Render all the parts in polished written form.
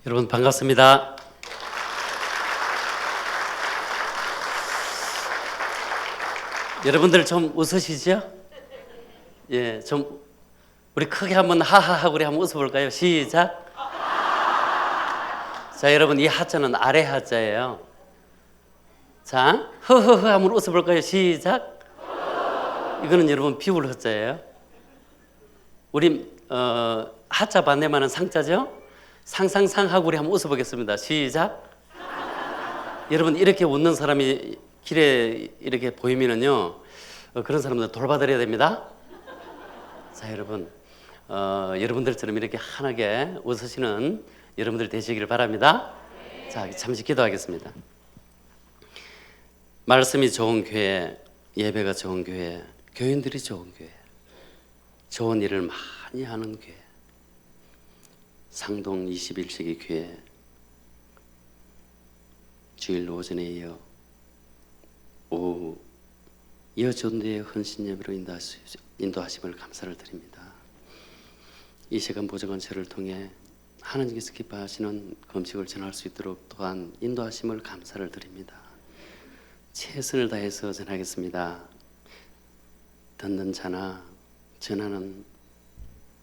여러분 반갑습니다. 여러분들 좀 웃으시죠? 예, 좀 우리 크게 한번 하하하고 우리 한번 웃어볼까요? 시작. 자, 여러분 이 하자는 아래 하자예요. 자, 허허허 한번 웃어볼까요? 시작. 이거는 여러분 비울 하자예요. 우리 하자 반대만은 상자죠? 상상상하고 우리 한번 웃어보겠습니다. 시작. 여러분 이렇게 웃는 사람이 길에 이렇게 보이면은요 그런 사람들 돌봐드려야 됩니다. 자, 여러분 여러분들처럼 이렇게 환하게 웃으시는 여러분들 되시기를 바랍니다. 자, 잠시 기도하겠습니다. 말씀이 좋은 교회, 예배가 좋은 교회, 교인들이 좋은 교회, 좋은 일을 많이 하는 교회, 상동 21세기 교회, 주일 오전에 이어 오후 여전도의 헌신 예배로 인도하심을 감사를 드립니다. 이 시간 보정한 저를 통해 하나님께서 기뻐하시는 금식을 전할 수 있도록 또한 인도하심을 감사를 드립니다. 최선을 다해서 전하겠습니다. 듣는 자나 전하는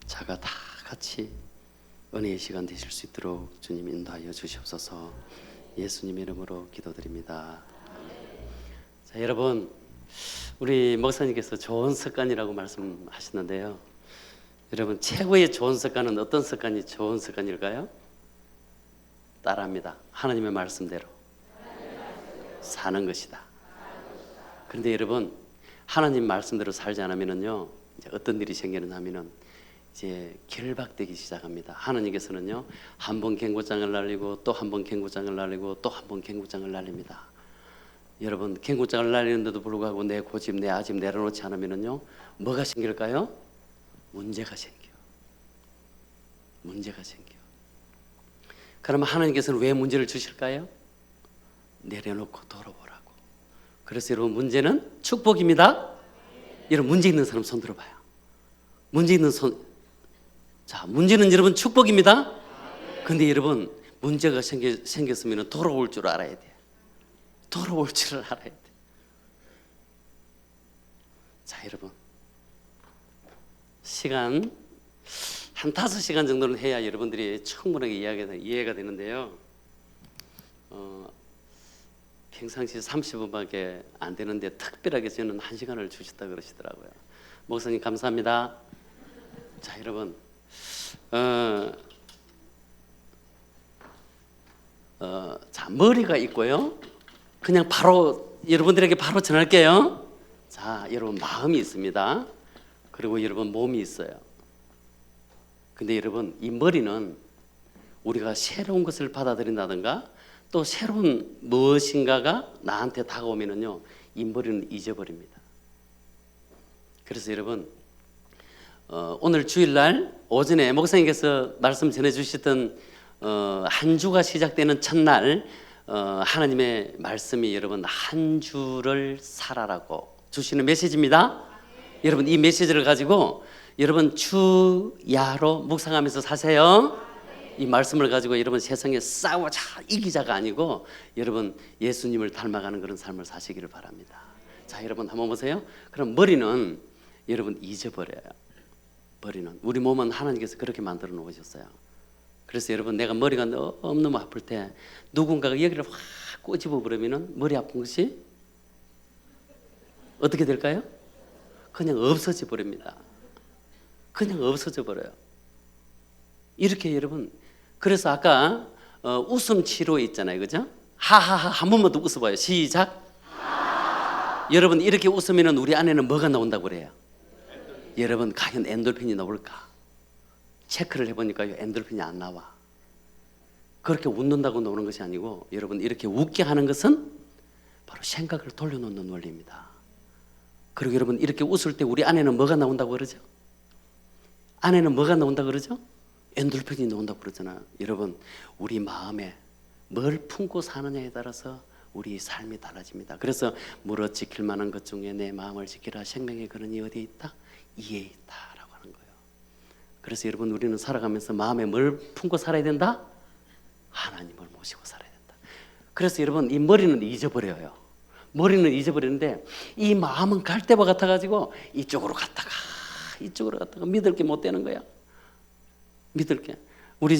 자가 다 같이 은혜의 시간 되실 수 있도록 주님 인도하여 주시옵소서. 예수님 이름으로 기도드립니다. 자, 여러분 우리 목사님께서 좋은 습관이라고 말씀하시는데요. 여러분 최고의 좋은 습관은 어떤 습관이 좋은 습관일까요? 따라합니다. 하나님의 말씀대로 사는 것이다. 그런데 여러분 하나님 말씀대로 살지 않으면요 이제 어떤 일이 생기느냐면은 이제 결박되기 시작합니다. 하나님께서는요 한 번 갱고장을 날리고 또 한 번 갱고장을 날리고 또 한 번 갱고장을 날립니다. 여러분 갱고장을 날리는데도 불구하고 내 고집 내 아집 내려놓지 않으면요 뭐가 생길까요? 문제가 생겨. 문제가 생겨. 그러면 하나님께서는 왜 문제를 주실까요? 내려놓고 돌아보라고. 그래서 여러분 문제는 축복입니다. 여러분 문제 있는 사람 손 들어봐요. 문제 있는 손. 자, 문제는 여러분 축복입니다. 근데 여러분 문제가 생겼으면 돌아올 줄 알아야 돼. 돌아올 줄 알아야 돼. 자, 여러분 시간 한 5시간 정도는 해야 여러분들이 충분하게 이해가 되는데요. 평상시 30분밖에 안 되는데 특별하게 저는 1시간을 주셨다 그러시더라고요. 목사님 감사합니다. 자, 여러분 자, 머리가 있고요. 그냥 바로 여러분들에게 바로 전할게요. 자, 여러분 마음이 있습니다. 그리고 여러분 몸이 있어요. 근데 여러분 이 머리는 우리가 새로운 것을 받아들인다든가 또 새로운 무엇인가가 나한테 다가오면은요 이 머리는 잊어버립니다. 그래서 여러분 오늘 주일날 오전에 목사님께서 말씀 전해주시던 한 주가 시작되는 첫날 하나님의 말씀이 여러분 한 주를 살아라고 주시는 메시지입니다. 여러분 이 메시지를 가지고 여러분 주야로 묵상하면서 사세요. 이 말씀을 가지고 여러분 세상에 싸우자 이기자가 아니고 여러분 예수님을 닮아가는 그런 삶을 사시기를 바랍니다. 자, 여러분 한번 보세요. 그럼 머리는 여러분 잊어버려요. 머리는 우리 몸은 하나님께서 그렇게 만들어 놓으셨어요. 그래서 여러분 내가 머리가 너무 아플 때 누군가가 여기를 확 꼬집어 버리면은 머리 아픈 것이 어떻게 될까요? 그냥 없어져 버립니다. 그냥 없어져 버려요. 이렇게 여러분 그래서 아까 웃음 치료 있잖아요, 그죠? 하하하 한 번만 더 웃어봐요. 시작. 여러분 이렇게 웃으면은 우리 안에는 뭐가 나온다고 그래요? 여러분 과연 엔돌핀이 나올까? 체크를 해보니까요 엔돌핀이 안 나와. 그렇게 웃는다고 나오는 것이 아니고 여러분 이렇게 웃게 하는 것은 바로 생각을 돌려놓는 원리입니다. 그리고 여러분 이렇게 웃을 때 우리 안에는 뭐가 나온다고 그러죠? 안에는 뭐가 나온다고 그러죠? 엔돌핀이 나온다고 그러잖아요. 여러분 우리 마음에 뭘 품고 사느냐에 따라서 우리 삶이 달라집니다. 그래서 물어 지킬 만한 것 중에 내 마음을 지키라. 생명의 근원이 어디에 있다? 이에 있다라고 하는 거예요. 그래서 여러분 우리는 살아가면서 마음에 뭘 품고 살아야 된다? 하나님을 모시고 살아야 된다. 그래서 여러분 이 머리는 잊어버려요. 머리는 잊어버리는데 이 마음은 갈대와 같아가지고 이쪽으로 갔다가 믿을 게 못 되는 거야. 믿을 게. 우리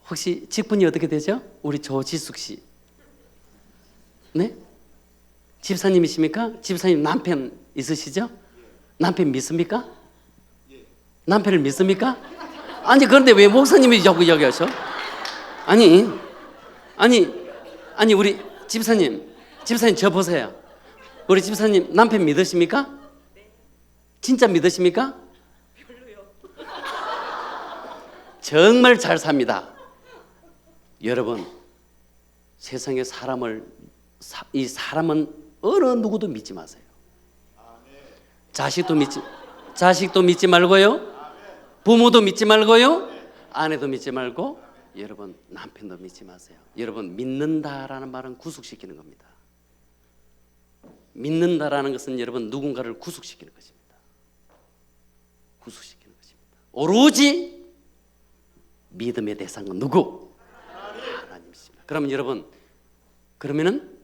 혹시 직분이 어떻게 되죠? 우리 조지숙 씨. 네? 집사님이십니까? 집사님 남편 있으시죠? 남편 믿습니까? 남편을 믿습니까? 아니 그런데 왜 목사님이 자꾸 이야기하셔? 아니 우리 집사님 저 보세요. 우리 집사님 남편 믿으십니까? 진짜 믿으십니까? 별로요. 정말 잘 삽니다. 여러분 세상에 이 사람은 어느 누구도 믿지 마세요. 자식도 믿지 말고요. 부모도 믿지 말고요. 아내도 믿지 말고 여러분 남편도 믿지 마세요. 여러분 믿는다라는 말은 구속시키는 겁니다. 믿는다라는 것은 여러분 누군가를 구속시키는 것입니다. 구속시키는 것입니다. 오로지 믿음의 대상은 누구? 하나님이십니다. 그러면은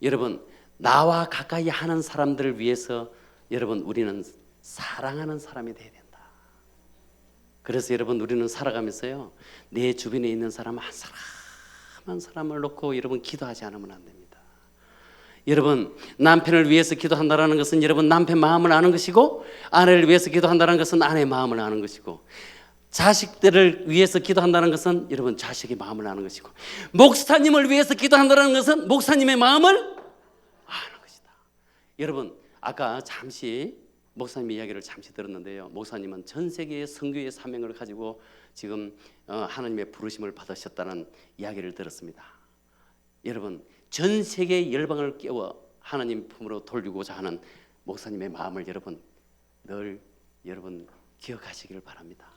여러분 나와 가까이 하는 사람들을 위해서 여러분 우리는 사랑하는 사람이 돼야 된다. 그래서 여러분 우리는 살아가면서요 내 주변에 있는 사람 한 사람 한 사람을 놓고 여러분 기도하지 않으면 안 됩니다. 여러분 남편을 위해서 기도한다는 것은 여러분 남편 마음을 아는 것이고, 아내를 위해서 기도한다는 것은 아내의 마음을 아는 것이고, 자식들을 위해서 기도한다는 것은 여러분 자식의 마음을 아는 것이고, 목사님을 위해서 기도한다는 것은 목사님의 마음을 아는 것이다. 여러분 아까 잠시 목사님 이야기를 잠시 들었는데요, 목사님은 전 세계의 선교의 사명을 가지고 지금 하나님의 부르심을 받으셨다는 이야기를 들었습니다. 여러분 전 세계의 열방을 깨워 하나님 품으로 돌리고자 하는 목사님의 마음을 여러분 늘 여러분 기억하시기를 바랍니다.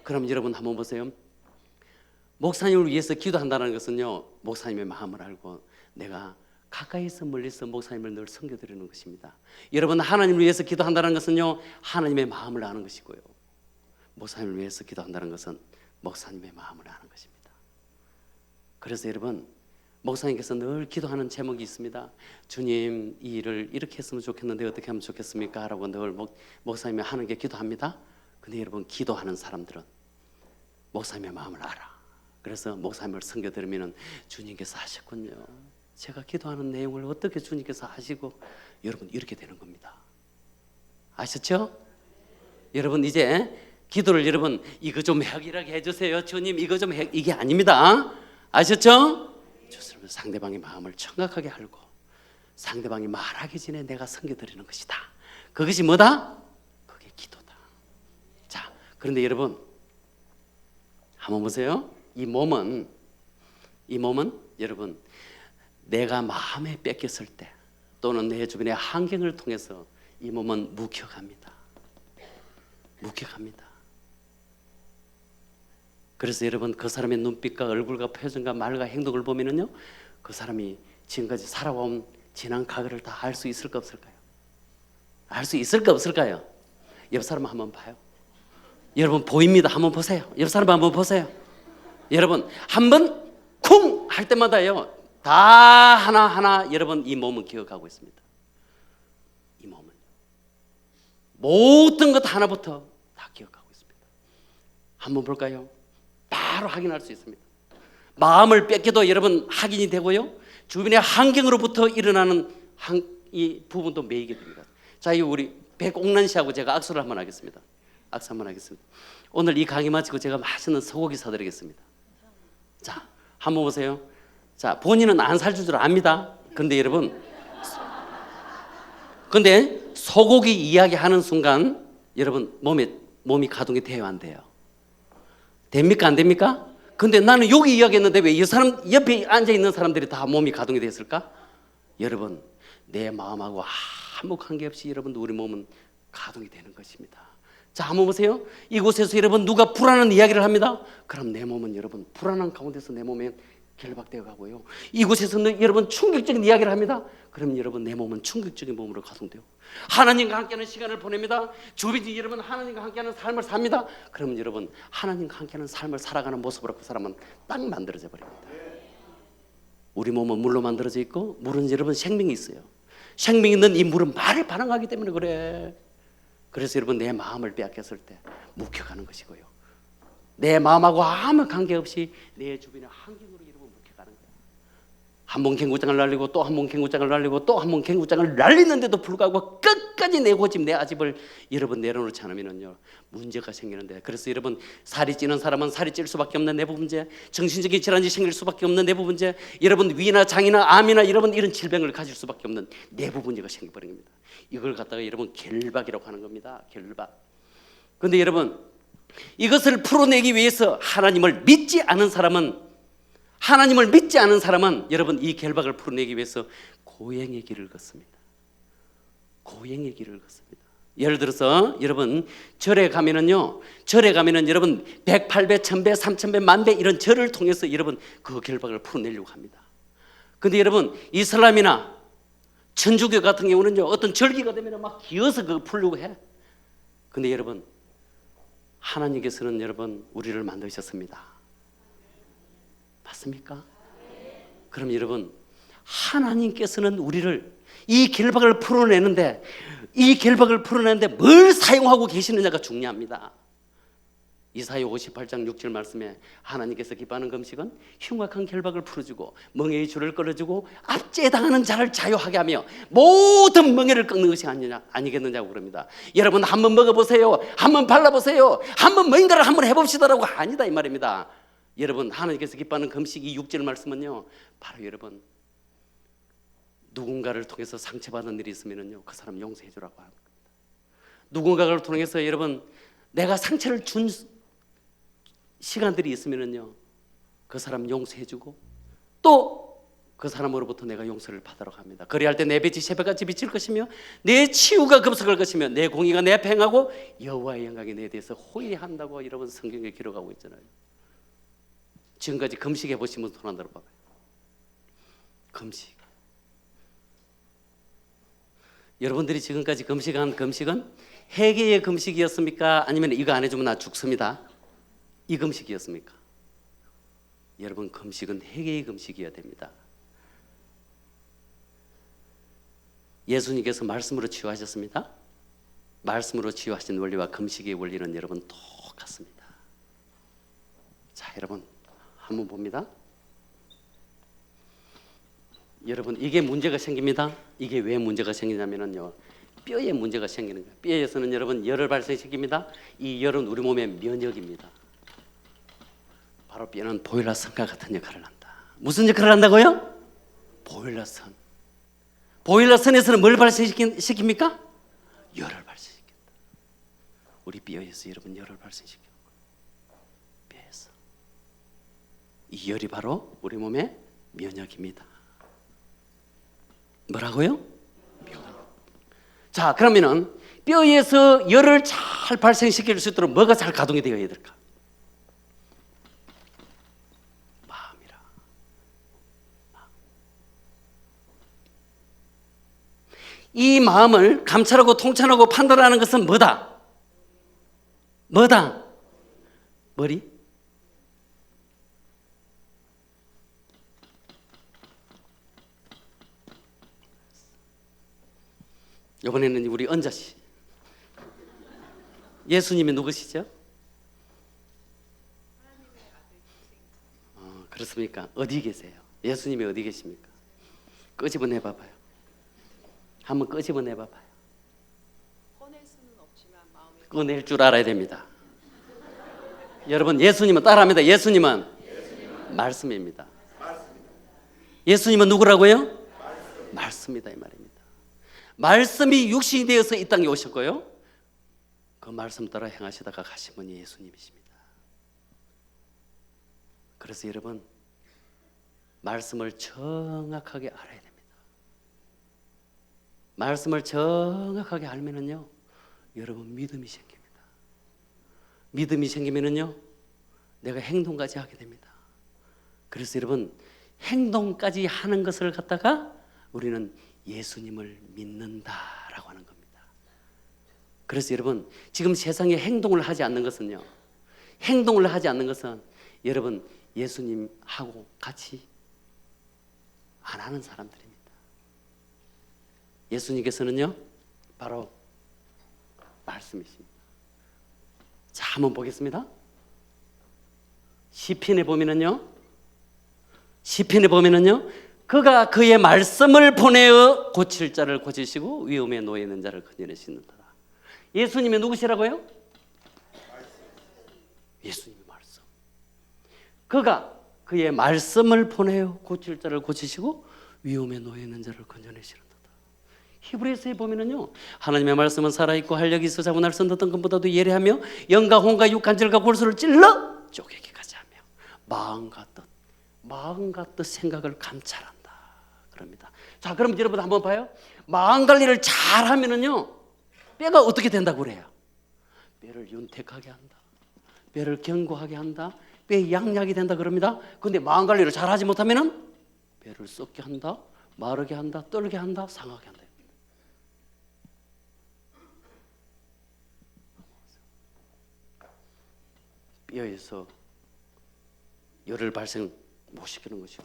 그럼 여러분 한번 보세요. 목사님을 위해서 기도한다는 것은요 목사님의 마음을 알고 내가 가까이서 멀리서 목사님을 늘 섬겨드리는 것입니다. 여러분 하나님을 위해서 기도한다는 것은요 하나님의 마음을 아는 것이고요, 목사님을 위해서 기도한다는 것은 목사님의 마음을 아는 것입니다. 그래서 여러분 목사님께서 늘 기도하는 제목이 있습니다. 주님 이 일을 이렇게 했으면 좋겠는데 어떻게 하면 좋겠습니까? 라고 늘 목사님이 하는 게 기도합니다. 근데 여러분 기도하는 사람들은 목사님의 마음을 알아. 그래서 목사님을 섬겨드리면 주님께서 하셨군요, 제가 기도하는 내용을 어떻게 주님께서 하시고, 여러분 이렇게 되는 겁니다. 아셨죠? 여러분 이제 기도를 여러분 이거 좀 하기라게 해주세요, 주님 이거 좀 이게 아닙니다. 아셨죠? 좋습니다. 상대방의 마음을 정확하게 알고 상대방이 말하기 전에 내가 섬겨드리는 것이다. 그것이 뭐다? 그게 기도다. 자, 그런데 여러분 한번 보세요. 이 몸은 여러분 내가 마음에 뺏겼을 때 또는 내 주변의 환경을 통해서 이 몸은 묵혀갑니다. 그래서 여러분 그 사람의 눈빛과 얼굴과 표정과 말과 행동을 보면은요 그 사람이 지금까지 살아온 지난 과거를 다 알 수 있을까 없을까요? 알 수 있을까 없을까요? 옆 사람 한번 봐요. 여러분 보입니다. 한번 보세요. 옆 사람 한번 보세요. 여러분 한번 쿵 할 때마다요 다 하나하나 여러분 이 몸은 기억하고 있습니다. 이 몸은 모든 것 하나부터 다 기억하고 있습니다. 한번 볼까요? 바로 확인할 수 있습니다. 마음을 뺏겨도 여러분 확인이 되고요, 주변의 환경으로부터 일어나는 이 부분도 매이게 됩니다. 자, 우리 백옥란 씨하고 제가 악수를 한번 하겠습니다. 오늘 이 강의 마치고 제가 맛있는 소고기 사드리겠습니다. 자, 한번 보세요. 자, 본인은 안 살줄 줄 압니다. 근데 여러분 소고기 이야기하는 순간 여러분 몸이 가동이 돼요, 안 돼요? 됩니까, 안 됩니까? 근데 나는 여기 이야기했는데 왜 이 사람 옆에 앉아있는 사람들이 다 몸이 가동이 됐을까? 여러분 내 마음하고 아무 관계없이 여러분 우리 몸은 가동이 되는 것입니다. 자, 한번 보세요. 이곳에서 여러분 누가 불안한 이야기를 합니다. 그럼 내 몸은 여러분 불안한 가운데서 내 몸에 결박되어 가고요. 이곳에서는 여러분 충격적인 이야기를 합니다. 그럼 여러분 내 몸은 충격적인 몸으로 가동돼요. 하나님과 함께하는 시간을 보냅니다. 주변이 여러분 하나님과 함께하는 삶을 삽니다. 그럼 여러분 하나님과 함께하는 삶을 살아가는 모습으로 그 사람은 딱 만들어져 버립니다. 우리 몸은 물로 만들어져 있고 물은 여러분 생명이 있어요. 생명 있는 이 물은 말에 반응하기 때문에 그래. 그래서 여러분 내 마음을 빼앗겼을 때 묵혀가는 것이고요. 내 마음하고 아무 관계없이 내 주변의 환경으로 여러분 묵혀가는 거야. 한 번 갱구장을 날리고 또 한 번 갱구장을 날리고 또 한 번 갱구장을 날리는데도 불구하고 끝까지 내 고집 내 아집을 여러분 내려놓지 않으면요 문제가 생기는데, 그래서 여러분 살이 찌는 사람은 살이 찔 수밖에 없는 내부 문제, 정신적인 질환이 생길 수밖에 없는 내부 문제, 여러분 위나 장이나 암이나 여러분 이런 질병을 가질 수밖에 없는 내부 문제가 생겨버린 겁니다. 이걸 갖다가 여러분 결박이라고 하는 겁니다. 결박. 그런데 여러분 이것을 풀어내기 위해서 하나님을 믿지 않은 사람은 여러분 이 결박을 풀어내기 위해서 고행의 길을 걷습니다. 고행의 길을 걷습니다. 예를 들어서 여러분 절에 가면은요, 여러분 108배, 1000배, 3000배, 만배 이런 절을 통해서 여러분 그 결박을 풀어내려고 합니다. 근데 여러분 이슬람이나 천주교 같은 경우는요 어떤 절기가 되면 막 기어서 그거 풀려고 해. 근데 여러분 하나님께서는 여러분 우리를 만드셨습니다. 맞습니까? 그럼 여러분 하나님께서는 우리를 이 결박을 풀어내는데 뭘 사용하고 계시느냐가 중요합니다. 이사야 58장 6절 말씀에 하나님께서 기뻐하는 금식은 흉악한 결박을 풀어주고 멍에의 줄을 끌어주고 압제에 당하는 자를 자유하게 하며 모든 멍에를 꺾는 것이 아니겠느냐고 그럽니다. 여러분 한번 먹어보세요, 한번 발라보세요, 한번 뭔가를 한번 해봅시다라고 아니다 이 말입니다. 여러분 하나님께서 기뻐하는 금식 이 6절 말씀은요 바로 여러분 누군가를 통해서 상처받은 일이 있으면요 그 사람 용서해 주라고 합니다. 누군가를 통해서 여러분 내가 상처를 준 시간들이 있으면요 그 사람 용서해 주고 또 그 사람으로부터 내가 용서를 받으러 갑니다. 그리할 때 내 빛이 새벽같이 비칠 것이며 내 치유가 급속할 것이며 내 공의가 내 앞에 행하고 여호와의 영광이 내 대해서 호위한다고 여러분 성경에 기록하고 있잖아요. 지금까지 금식해 보신 분 손 안 들어봐봐요. 금식. 여러분들이 지금까지 금식한 금식은 회개의 금식이었습니까? 아니면 이거 안 해주면 나 죽습니다, 이 금식이었습니까? 여러분 금식은 회개의 금식이어야 됩니다. 예수님께서 말씀으로 치유하셨습니다. 말씀으로 치유하신 원리와 금식의 원리는 여러분 똑같습니다. 자 여러분 한번 봅니다. 여러분 이게 문제가 생깁니다. 이게 왜 문제가 생기냐면요 뼈에 문제가 생기는 거예요. 뼈에서는 여러분 열을 발생시킵니다. 이 열은 우리 몸의 면역입니다. 바로 뼈는 보일러선과 같은 역할을 한다. 무슨 역할을 한다고요? 보일러선. 보일러선에서는 뭘 발생시킵니까? 열을 발생시킨다. 우리 뼈에서 여러분 열을 발생시키는 거예요. 뼈에서. 이 열이 바로 우리 몸의 면역입니다. 뭐라고요? 면역. 자 그러면은 뼈에서 열을 잘 발생시킬 수 있도록 뭐가 잘 가동이 되어야 될까? 마음이라. 이 마음을 감찰하고 통찰하고 판단하는 것은 뭐다? 뭐다? 머리? 이번에는 우리 언자씨. 예수님이 누구시죠? 그렇습니까? 어디 계세요? 예수님이 어디 계십니까? 끄집어내봐봐요. 한번 끄집어내봐봐요. 꺼낼 수는 없지만 마음에 꺼낼 줄 알아야 됩니다. 여러분 예수님은 따라합니다. 예수님은 말씀입니다. 예수님은 누구라고요? 말씀이다 이 말입니다. 말씀이 육신이 되어서 이 땅에 오셨고요 그 말씀 따라 행하시다가 가신 분이 예수님이십니다. 그래서 여러분 말씀을 정확하게 알아야 됩니다. 말씀을 정확하게 알면은요 여러분 믿음이 생깁니다. 믿음이 생기면은요 내가 행동까지 하게 됩니다. 그래서 여러분 행동까지 하는 것을 갖다가 우리는 예수님을 믿는다라고 하는 겁니다. 그래서 여러분 지금 세상에 행동을 하지 않는 것은요, 행동을 하지 않는 것은 여러분 예수님하고 같이 안 하는 사람들입니다. 예수님께서는요 바로 말씀이십니다. 자, 한번 보겠습니다. 시편에 보면은요, 그가 그의 말씀을 보내어 고칠 자를 고치시고 위험에 놓여 있는 자를 건져내시는도다. 예수님이 누구시라고요? 예수님의 말씀. 그가 그의 말씀을 보내어 고칠 자를 고치시고 위험에 놓여 있는 자를 건져내시는도다. 히브리서에 보면은요, 하나님의 말씀은 살아있고 활력이 있어 자고 날선 듯한 것보다도 예리하며 영과 혼과 육간절과 골수를 찔러 쪼개기까지 하며 마음과 뜻 생각을 감찰한다 그럽니다. 자, 그럼 여러분 한번 봐요. 마음 관리를 잘 하면은요 뼈가 어떻게 된다고 그래요? 뼈를 윤택하게 한다, 뼈를 견고하게 한다, 뼈의 양약이 된다 그럽니다. 근데 마음 관리를 잘 하지 못하면은 뼈를 썩게 한다, 마르게 한다, 떨게 한다, 상하게 한다. 뼈에서 열을 발생 못 시키는 것이고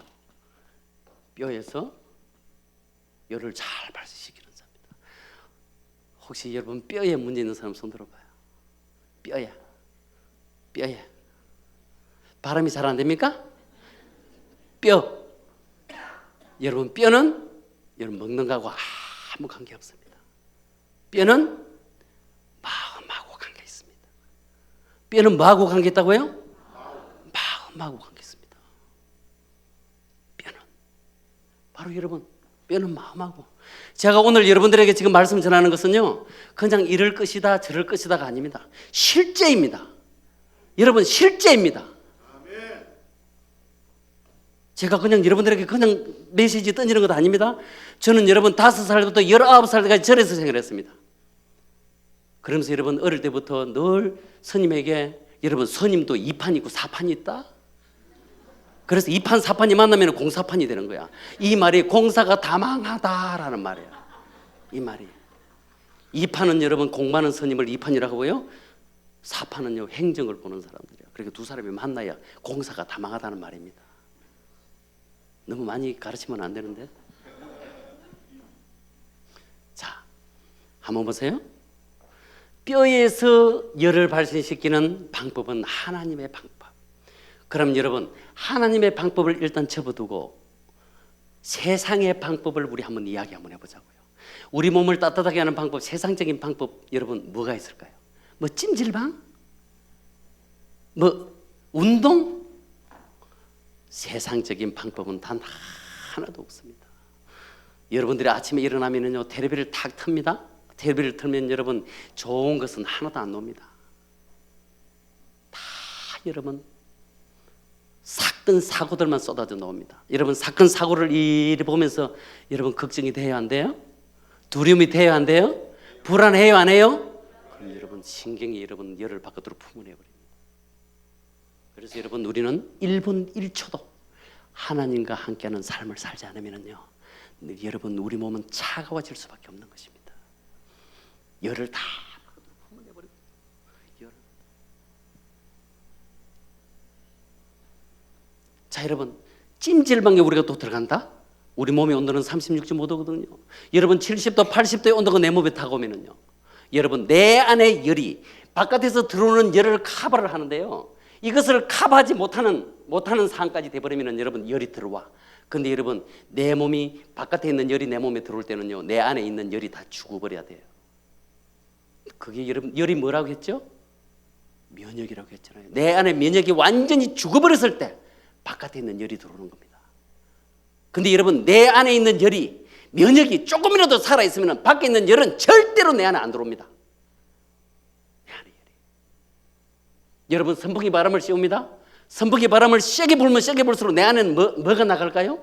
뼈에서 열을 잘 발생시키는 자입니다. 혹시 여러분 뼈에 문제 있는 사람 손 들어봐요. 뼈에 발음이 잘 안 됩니까? 뼈. 여러분 뼈는 여러분 먹는 거하고 아무 관계 없습니다. 뼈는 마음하고 관계 있습니다. 뼈는 뭐하고 관계 있다고요? 마음하고 관계 있습니다. 뼈는 바로 여러분 뼈는 마음하고. 제가 오늘 여러분들에게 지금 말씀 전하는 것은요 그냥 이럴 것이다 저럴 것이다가 아닙니다. 실제입니다. 여러분 실제입니다. 제가 그냥 여러분들에게 그냥 메시지 던지는 것도 아닙니다. 저는 여러분 5살부터 19살 때까지 절에서 생활했습니다. 그러면서 여러분 어릴 때부터 늘 스님에게 여러분 스님도 2판 있고 4판이 있다. 그래서 2판 4판이 만나면 공사판이 되는 거야. 이 말이 공사가 다망하다라는 말이에요. 이 말이 2판은 여러분 공 많은 스님을 2판이라고 하고요, 4판은요 행정을 보는 사람들이에요. 그러니까 두 사람이 만나야 공사가 다망하다는 말입니다. 너무 많이 가르치면 안 되는데. 자, 한번 보세요. 뼈에서 열을 발생시키는 방법은 하나님의 방법. 그럼 여러분 하나님의 방법을 일단 접어두고 세상의 방법을 우리 한번 이야기 한번 해보자고요. 우리 몸을 따뜻하게 하는 방법, 세상적인 방법 여러분 뭐가 있을까요? 뭐 찜질방? 뭐 운동? 세상적인 방법은 단 하나도 없습니다. 여러분들이 아침에 일어나면요 텔레비를 탁 틉니다. 텔레비를 틀면 여러분 좋은 것은 하나도 안 나옵니다. 다 여러분 사건 사고들만 쏟아져 나옵니다. 여러분 사건 사고를 이리 보면서 여러분 걱정이 돼요 안 돼요? 두려움이 돼요 안 돼요? 불안해요 안 해요? 그럼 여러분 신경이 여러분 열을 바깥으로 품어내버립니다. 그래서 여러분 우리는 1분 1초도 하나님과 함께하는 삶을 살지 않으면요 여러분 우리 몸은 차가워질 수밖에 없는 것입니다. 열을 다 품어내버리고 열을. 자 여러분 찜질방에 우리가 또 들어간다? 우리 몸의 온도는 36.5도거든요. 여러분 70도 80도의 온도가 내 몸에 다가오면은요 여러분 내 안에 열이 바깥에서 들어오는 열을 커버를 하는데요 이것을 커버하지 못하는 상황까지 돼버리면 여러분 열이 들어와. 근데 여러분 내 몸이 바깥에 있는 열이 내 몸에 들어올 때는요 내 안에 있는 열이 다 죽어버려야 돼요. 그게 여러분 열이 뭐라고 했죠? 면역이라고 했잖아요. 내 안에 면역이 완전히 죽어버렸을 때 바깥에 있는 열이 들어오는 겁니다. 근데 여러분 내 안에 있는 열이 면역이 조금이라도 살아있으면 밖에 있는 열은 절대로 내 안에 안 들어옵니다. 여러분 선풍기 바람을 씌웁니다. 선풍기 바람을 세게 불면 세게 불수록 내 안에는 뭐가 나갈까요?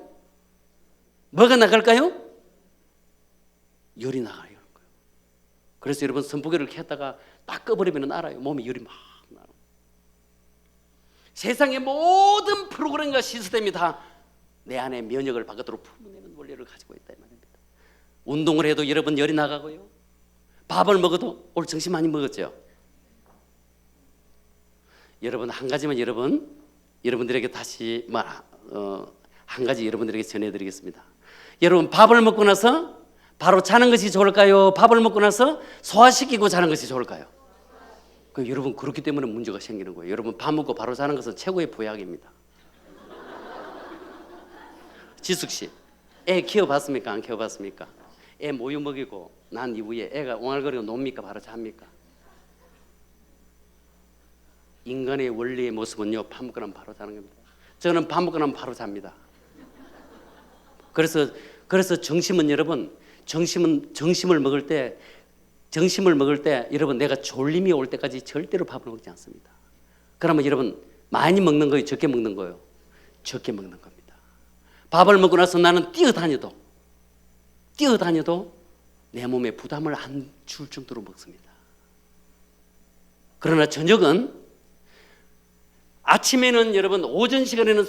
뭐가 나갈까요? 열이 나가요. 그래서 여러분 선풍기를 켰다가 딱 꺼버리면 알아요. 몸에 열이 막 나요. 세상의 모든 프로그램과 시스템이 다 내 안에 면역을 바깥으로 품어내는 원리를 가지고 있다 이 말입니다. 운동을 해도 여러분 열이 나가고요. 밥을 먹어도 오늘 점심 많이 먹었죠. 여러분 한 가지만 여러분들에게 다시 한 가지 여러분들에게 전해드리겠습니다. 여러분 밥을 먹고 나서 바로 자는 것이 좋을까요? 밥을 먹고 나서 소화시키고 자는 것이 좋을까요? 여러분 그렇기 때문에 문제가 생기는 거예요. 여러분 밥 먹고 바로 자는 것은 최고의 보약입니다. 지숙 씨, 애 키워봤습니까? 안 키워봤습니까? 애 모유 먹이고 난 이후에 애가 옹알거리고 놉니까? 바로 잡니까? 인간의 원리의 모습은요, 밥 먹고 나면 바로 자는 겁니다. 저는 밥 먹고 나면 바로 잡니다. 그래서 정심은 여러분, 정심을 먹을 때 여러분 내가 졸림이 올 때까지 절대로 밥을 먹지 않습니다. 그러면 여러분 많이 먹는 거예요, 적게 먹는 거예요? 적게 먹는 겁니다. 밥을 먹고 나서 나는 뛰어다녀도 내 몸에 부담을 안 줄 정도로 먹습니다. 그러나 저녁은 아침에는 여러분 오전 시간에는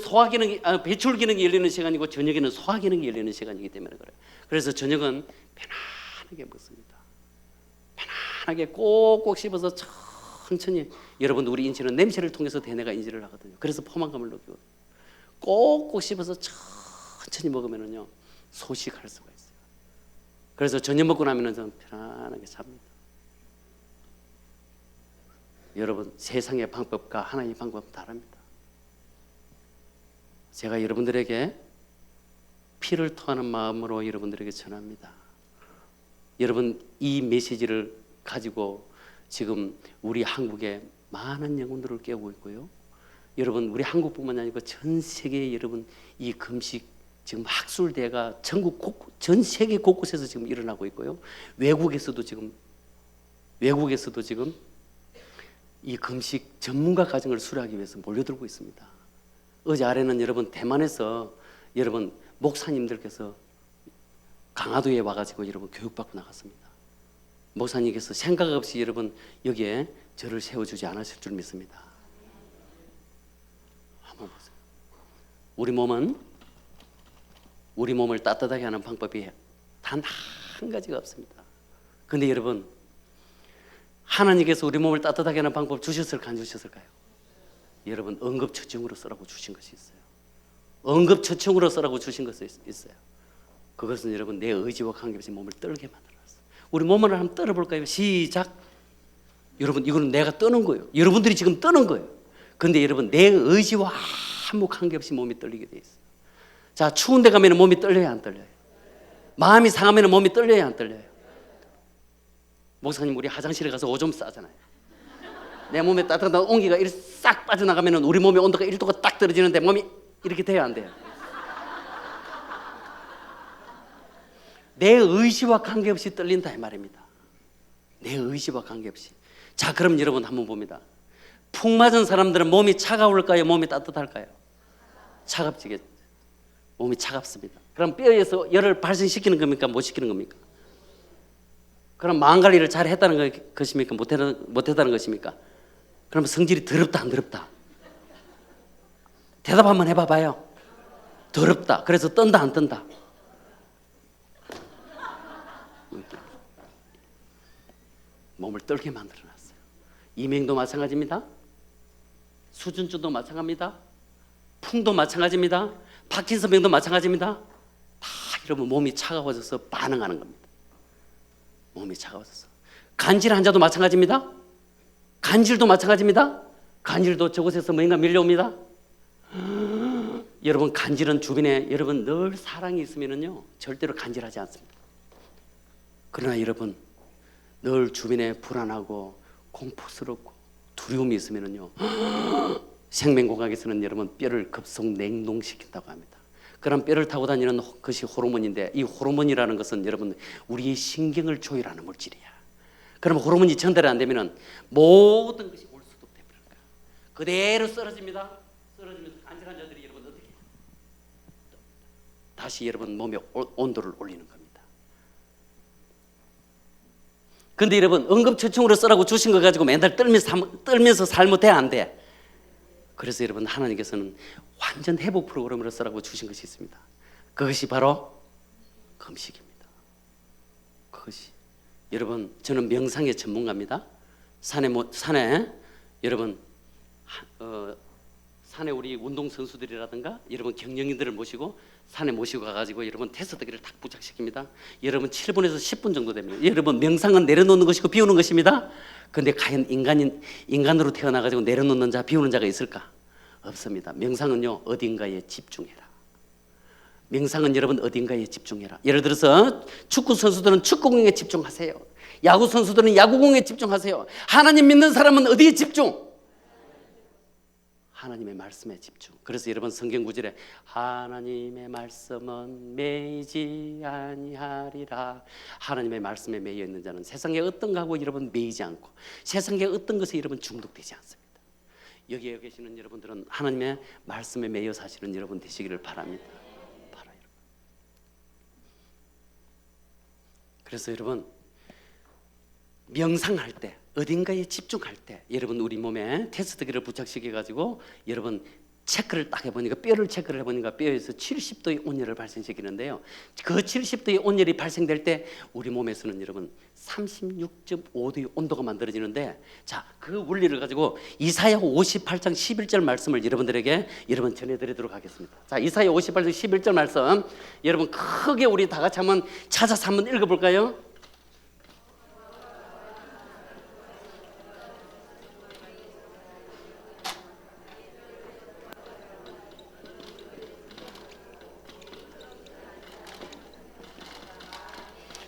배출 기능이 열리는 시간이고 저녁에는 소화 기능이 열리는 시간이기 때문에 그래요. 그래서 저녁은 편안하게 먹습니다. 편안하게 꼭꼭 씹어서 천천히. 여러분 우리 인체는 냄새를 통해서 대뇌가 인지를 하거든요. 그래서 포만감을 느끼고 꼭꼭 씹어서 천천히 먹으면은요 소식할 수가 있어요. 그래서 저녁 먹고 나면은 저는 편안하게 잡니다. 여러분 세상의 방법과 하나님의 방법은 다릅니다. 제가 여러분들에게 피를 토하는 마음으로 여러분들에게 전합니다. 여러분 이 메시지를 가지고 지금 우리 한국에 많은 영혼들을 깨우고 있고요. 여러분 우리 한국뿐만 아니고 전 세계에 여러분 이 금식 지금 학술대가 전 세계 곳곳에서 지금 일어나고 있고요. 외국에서도 지금 이 금식 전문가 과정을 수료하기 위해서 몰려들고 있습니다. 어제 아래는 여러분 대만에서 여러분 목사님들께서 강화도에 와가지고 여러분 교육받고 나갔습니다. 목사님께서 생각 없이 여러분 여기에 저를 세워주지 않으실 줄 믿습니다. 한번 보세요. 우리 몸을 따뜻하게 하는 방법이 단 한 가지가 없습니다. 근데 여러분 하나님께서 우리 몸을 따뜻하게 하는 방법 주셨을까 안 주셨을까요? 여러분 응급처치용으로 쓰라고 주신 것이 있어요. 응급처치용으로 쓰라고 주신 것이 있어요. 그것은 여러분 내 의지와 관계없이 몸을 떨게 만들어놨어요. 우리 몸을 한번 떨어볼까요? 시작. 여러분 이거는 내가 떠는 거예요. 여러분들이 지금 떠는 거예요. 근데 여러분 내 의지와 아무 관계없이 몸이 떨리게 돼 있어요. 자, 추운 데 가면 몸이 떨려요 안 떨려요? 마음이 상하면 몸이 떨려요 안 떨려요? 목사님 우리 화장실에 가서 오줌 싸잖아요. 내 몸에 따뜻한 온기가 싹 빠져나가면 우리 몸의 온도가 1도가 딱 떨어지는데 몸이 이렇게 돼야 안 돼요? 내 의지와 관계없이 떨린다 이 말입니다. 내 의지와 관계없이. 자, 그럼 여러분 한번 봅니다. 푹 맞은 사람들은 몸이 차가울까요? 몸이 따뜻할까요? 차갑지겠죠. 몸이 차갑습니다. 그럼 뼈에서 열을 발생시키는 겁니까? 못 시키는 겁니까? 그럼 마음 관리를 잘 했다는 것입니까? 못했다는 것입니까? 그럼 성질이 더럽다 안 더럽다? 대답 한번 해봐봐요. 더럽다. 그래서 떤다 안 떤다? 몸을 떨게 만들어놨어요. 이명도 마찬가지입니다. 수준증도 마찬가지입니다. 풍도 마찬가지입니다. 파킨슨병도 마찬가지입니다. 다 이러면 몸이 차가워져서 반응하는 겁니다. 몸이 차가워져서. 간질 환자도 마찬가지입니다. 간질도 마찬가지입니다. 간질도 저곳에서 뭔가 밀려옵니다. 여러분 간질은 주변에 여러분 늘 사랑이 있으면요 절대로 간질하지 않습니다. 그러나 여러분 늘 주변에 불안하고 공포스럽고 두려움이 있으면요 생명공학에서는 여러분 뼈를 급속 냉동시킨다고 합니다. 그럼 뼈를 타고 다니는 것이 호르몬인데 이 호르몬이라는 것은 여러분 우리의 신경을 조율하는 물질이야. 그럼 호르몬이 전달이 안 되면은 모든 것이 올 수도 없다. 그대로 쓰러집니다. 쓰러지면서 간질한 자들이 여러분 어떻게 해요? 다시 여러분 몸의 온도를 올리는 겁니다. 근데 여러분 응급처치용으로 쓰라고 주신 거 가지고 맨날 떨면서 살면 돼 안 돼? 그래서 여러분 하나님께서는 완전 회복 프로그램으로 쓰라고 주신 것이 있습니다. 그것이 바로 금식입니다. 그것이 여러분 저는 명상의 전문가입니다. 산에 여러분 산에 우리 운동 선수들이라든가 여러분 경영인들을 모시고 산에 모시고 가가지고 여러분 테스트기를 딱 부착시킵니다. 여러분 7분에서 10분 정도 됩니다. 여러분 명상은 내려놓는 것이고 비우는 것입니다. 그런데 과연 인간으로 태어나가지고 내려놓는 자 비우는 자가 있을까? 없습니다. 명상은요 어딘가에 집중해라. 명상은 여러분 어딘가에 집중해라. 예를 들어서 축구 선수들은 축구공에 집중하세요. 야구 선수들은 야구공에 집중하세요. 하나님 믿는 사람은 어디에 집중? 하나님의 말씀에 집중. 그래서 여러분 성경 구절에 하나님의 말씀은 매이지 아니하리라. 하나님의 말씀에 매여 있는 자는 세상에 어떤 거하고 여러분 매이지 않고 세상에 어떤 것에 여러분 중독되지 않습니다. 여기에 계시는 여러분들은 하나님의 말씀에 매여 사시는 여러분 되시기를 바랍니다. 그래서 여러분 명상할 때 어딘가에 집중할 때 여러분 우리 몸에 테스트기를 부착시켜 가지고 여러분 체크를 딱 해보니까 뼈를 체크를 해보니까 뼈에서 70도의 온열을 발생시키는데요. 그 70도의 온열이 발생될 때 우리 몸에서는 여러분 36.5도의 온도가 만들어지는데 자, 그 원리를 가지고 이사야 58장 11절 말씀을 여러분들에게 여러분 전해드리도록 하겠습니다. 자, 이사야 58장 11절 말씀 여러분 크게 우리 다 같이 한번 찾아서 한번 읽어볼까요?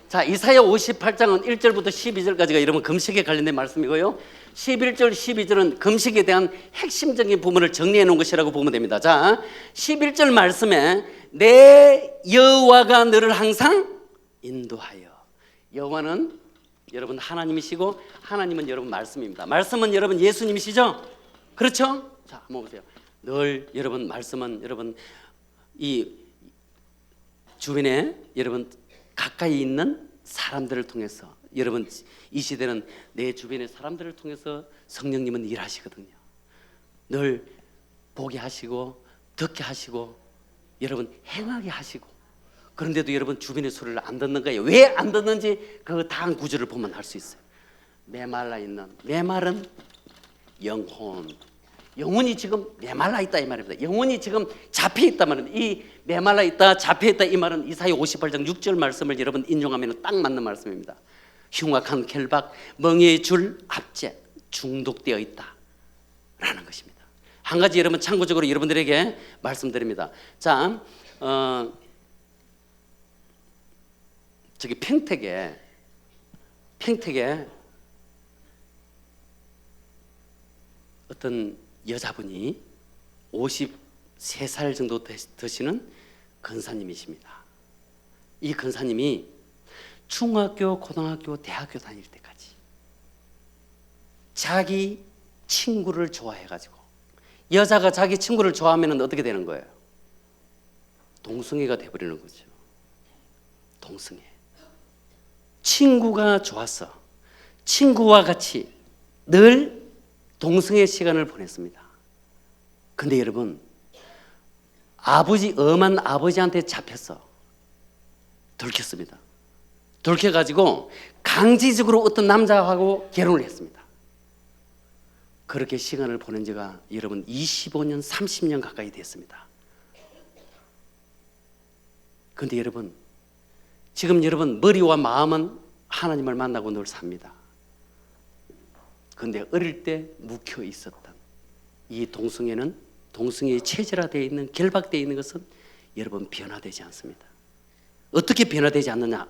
자, 이사야 58장은 1절부터 12절까지가 여러분 금식에 관련된 말씀이고요. 11절, 12절은 금식에 대한 핵심적인 부분을 정리해 놓은 것이라고 보면 됩니다. 자, 11절 말씀에 내 여호와가 너를 항상 인도하여. 여호와는 여러분 하나님이시고 하나님은 여러분 말씀입니다. 말씀은 여러분 예수님이시죠? 그렇죠? 자, 한번 보세요. 늘 여러분 말씀은 여러분 이 주변에 여러분 가까이 있는 사람들을 통해서 여러분 이 시대는 내 주변의 사람들을 통해서 성령님은 일하시거든요. 늘 보게 하시고 듣게 하시고 여러분 행하게 하시고 그런데도 여러분 주변의 소리를 안 듣는 거예요. 왜 안 듣는지 그 다음 구절을 보면 알 수 있어요. 메말라 있는 메말은 영혼이 지금 메말라 있다 이 말입니다. 영혼이 지금 잡혀 있다 말입니다. 이 메말라 있다 잡혀 있다 이 말은 이사야 58장 6절 말씀을 여러분 인용하면 딱 맞는 말씀입니다. 흉악한 결박 멍에의 줄 압제 중독되어 있다 라는 것입니다. 한 가지 여러분 참고적으로 여러분들에게 말씀드립니다. 자, 저기 평택에 어떤 여자분이 53살 정도 되시는 근사님이십니다. 이 근사님이 중학교, 고등학교, 대학교 다닐 때까지 자기 친구를 좋아해가지고 여자가 자기 친구를 좋아하면 어떻게 되는 거예요? 동성애가 돼버리는 거죠. 동성애. 친구가 좋았어. 친구와 같이 늘 동성애 시간을 보냈습니다. 근데 여러분 엄한 아버지한테 잡혔어. 들켰습니다. 들켜가지고 강제적으로 어떤 남자하고 결혼을 했습니다. 그렇게 시간을 보낸 지가 여러분 25년 30년 가까이 됐습니다. 근데 여러분 지금 여러분 머리와 마음은 하나님을 만나고 늘 삽니다. 근데 어릴 때 묵혀 있었던 이 동성애의 체질화되어 있는 결박되어 있는 것은 여러분 변화되지 않습니다. 어떻게 변화되지 않느냐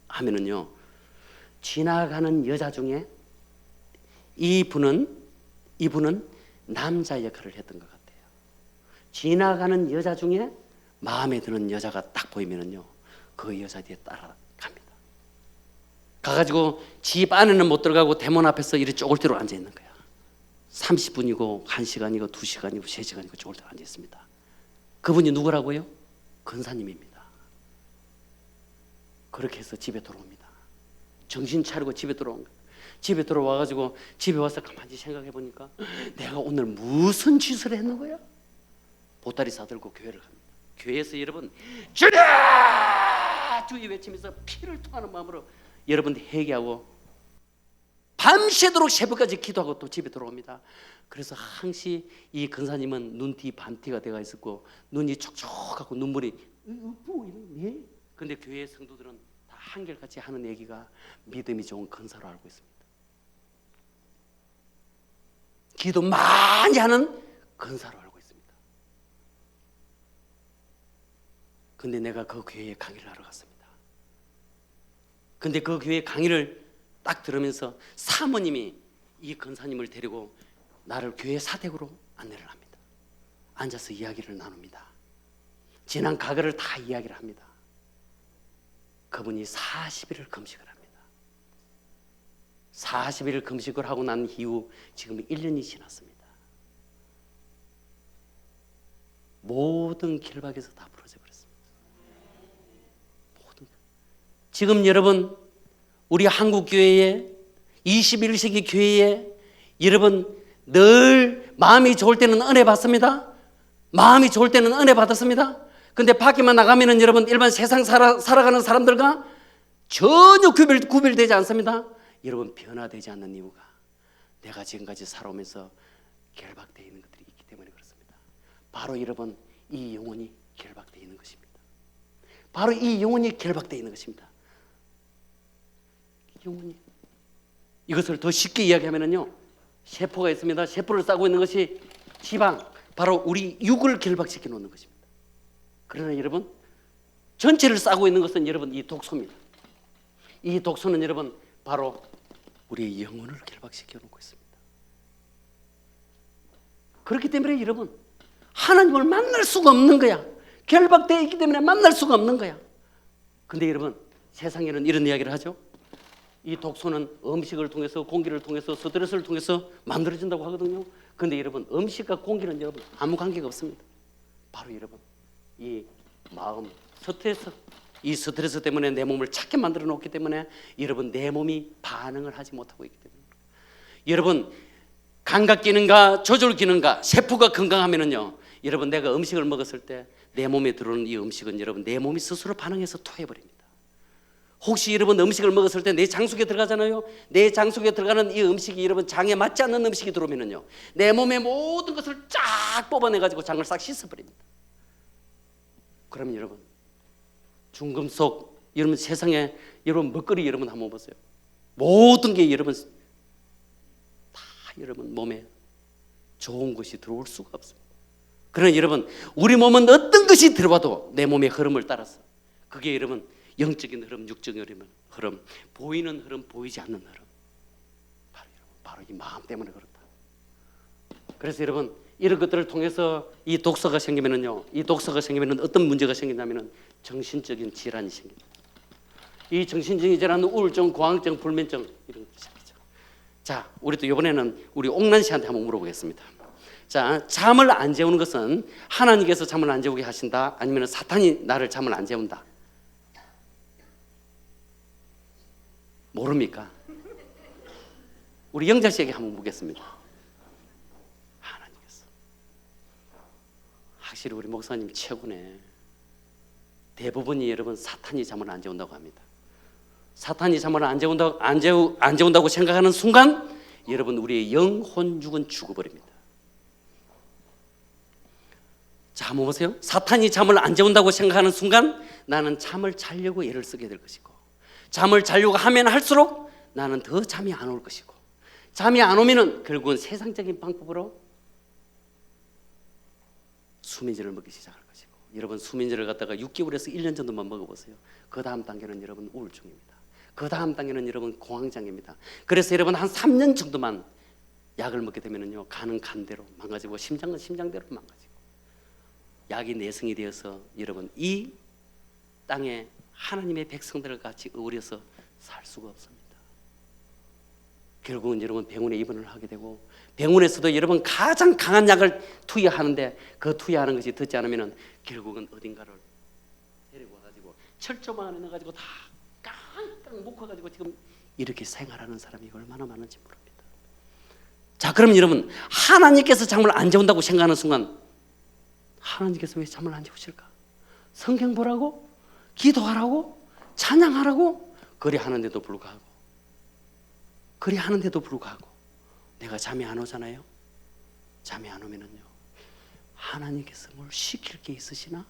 하면은요, 지나가는 여자 중에 이분은 남자 역할을 했던 것 같아요. 지나가는 여자 중에 마음에 드는 여자가 딱 보이면은요, 그 여자 뒤에 따라갑니다. 가가지고 집 안에는 못 들어가고 대문 앞에서 이렇게 쪼글대로 앉아 있는 거야. 30분이고 1시간이고 2시간이고 3시간이고 쪼글대로 앉아 있습니다. 그분이 누구라고요? 근사님입니다. 그렇게 해서 집에 돌아옵니다. 정신 차리고 집에 돌아온 거예요. 집에 들어와가지고 집에 와서 가만히 생각해 보니까 내가 오늘 무슨 짓을 했는 거야? 보따리 싸들고 교회를 갑니다. 교회에서 여러분 주라 주의 외치면서 피를 토하는 마음으로 여러분 회개하고 밤새도록 새벽까지 기도하고 또 집에 들어옵니다. 그래서 항시 이 근사님은 눈티 반티가 되어 있었고 눈이 촉촉하고 눈물이 네. 근데 교회 성도들은 다 한결같이 하는 얘기가 믿음이 좋은 근사로 알고 있습니다. 기도 많이 하는 근사로 알고 있습니다. 근데 내가 그 교회에 강의를 하러 갔습니다. 근데 그 교회 강의를 딱 들으면서 사모님이 이 근사님을 데리고 나를 교회 사택으로 안내를 합니다. 앉아서 이야기를 나눕니다. 지난 과거를 다 이야기를 합니다. 그분이 40일을 금식을 합니다. 40일을 금식을 하고 난 이후 지금 1년이 지났습니다. 모든 결박에서 다 풀어져 버렸습니다. 지금 여러분 우리 한국 교회에 21세기 교회에 여러분 늘 마음이 좋을 때는 은혜 받습니다. 마음이 좋을 때는 은혜 받았습니다. 근데 밖에만 나가면은 여러분 일반 세상 살아가는 사람들과 전혀 구별되지 않습니다. 여러분 변화되지 않는 이유가 내가 지금까지 살아오면서 결박되어 있는 것들이 있기 때문에 그렇습니다. 바로 여러분 이 영혼이 결박되어 있는 것입니다. 바로 이 영혼이 결박되어 있는 것입니다. 영혼이 이것을 더 쉽게 이야기하면요 세포가 있습니다. 세포를 싸고 있는 것이 지방, 바로 우리 육을 결박시켜 놓는 것입니다. 그러나 여러분 전체를 싸고 있는 것은 여러분 이 독소입니다. 이 독소는 여러분 바로 우리의 영혼을 결박시켜 놓고 있습니다. 그렇기 때문에 여러분 하나님을 만날 수가 없는 거야. 결박되어 있기 때문에 만날 수가 없는 거야. 근데 여러분 세상에는 이런 이야기를 하죠. 이 독소는 음식을 통해서 공기를 통해서 스트레스를 통해서 만들어진다고 하거든요. 근데 여러분 음식과 공기는 여러분 아무 관계가 없습니다. 바로 여러분 이 마음 스트레스, 이 스트레스 때문에 내 몸을 착게 만들어 놓기 때문에 여러분 내 몸이 반응을 하지 못하고 있기 때문에 여러분 감각 기능과 조절 기능과 세포가 건강하면은요 여러분 내가 음식을 먹었을 때 내 몸에 들어오는 이 음식은 여러분 내 몸이 스스로 반응해서 토해버립니다. 혹시 여러분 음식을 먹었을 때 내 장 속에 들어가잖아요. 내 장 속에 들어가는 이 음식이 여러분 장에 맞지 않는 음식이 들어오면은요 내 몸의 모든 것을 쫙 뽑아내가지고 장을 싹 씻어버립니다. 그러면 여러분 중금속 여러분 세상에 여러분 먹거리 여러분 한번 보세요. 모든 게 여러분 다 여러분 몸에 좋은 것이 들어올 수가 없습니다. 그러나 여러분 우리 몸은 어떤 것이 들어와도 내 몸의 흐름을 따라서 그게 여러분 영적인 흐름, 육적인 흐름, 보이는 흐름, 보이지 않는 흐름. 바로 이 마음 때문에 그렇다. 그래서 여러분 이런 것들을 통해서 이 독소가 생기면은요, 이 독소가 생기면은 어떤 문제가 생기냐면은 정신적인 질환이 생깁니다. 이 정신적인 질환은 우울증, 공황증, 불면증 이런 것이 생기죠. 자, 우리 또 이번에는 우리 옥란 씨한테 한번 물어보겠습니다. 자, 잠을 안 재우는 것은 하나님께서 잠을 안 재우게 하신다, 아니면 사탄이 나를 잠을 안 재운다? 모릅니까? 우리 영자 씨에게 한번 묻겠습니다. 하나님께서. 확실히 우리 목사님 최고네. 대부분이 여러분 사탄이 잠을 안 재운다고 합니다. 사탄이 잠을 안 재운다고 생각하는 순간 여러분 우리의 영혼 육은 죽어버립니다. 자, 한번 보세요. 사탄이 잠을 안 재운다고 생각하는 순간 나는 잠을 자려고 애를 쓰게 될 것이고, 잠을 자려고 하면 할수록 나는 더 잠이 안 올 것이고, 잠이 안 오면은 결국은 세상적인 방법으로 수면제를 먹기 시작할 것이고, 여러분 수면제를 갖다가 6개월에서 1년 정도만 먹어보세요. 그 다음 단계는 여러분 우울증입니다. 그 다음 단계는 여러분 공황장애입니다. 그래서 여러분 한 3년 정도만 약을 먹게 되면은요 간은 간대로 망가지고 심장은 심장대로 망가지고, 약이 내성이 되어서 여러분 이 땅에 하나님의 백성들을 같이 어울려서 살 수가 없습니다. 결국은 여러분 병원에 입원을 하게 되고, 병원에서도 여러분 가장 강한 약을 투여하는데 그 투여하는 것이 듣지 않으면 결국은 어딘가를 데리고 와가지고 철조망 안에 넣어가지고 다 깡깡 묶어가지고 지금 이렇게 생활하는 사람이 얼마나 많은지 모릅니다. 자, 그럼 여러분, 하나님께서 잠을 안 재운다고 생각하는 순간 하나님께서 왜 잠을 안 재우실까? 성경 보라고? 기도하라고? 찬양하라고? 그리 하는데도 불구하고 내가 잠이 안 오잖아요. 잠이 안 오면은요, 하나님께서 뭘 시킬 게 있으시나?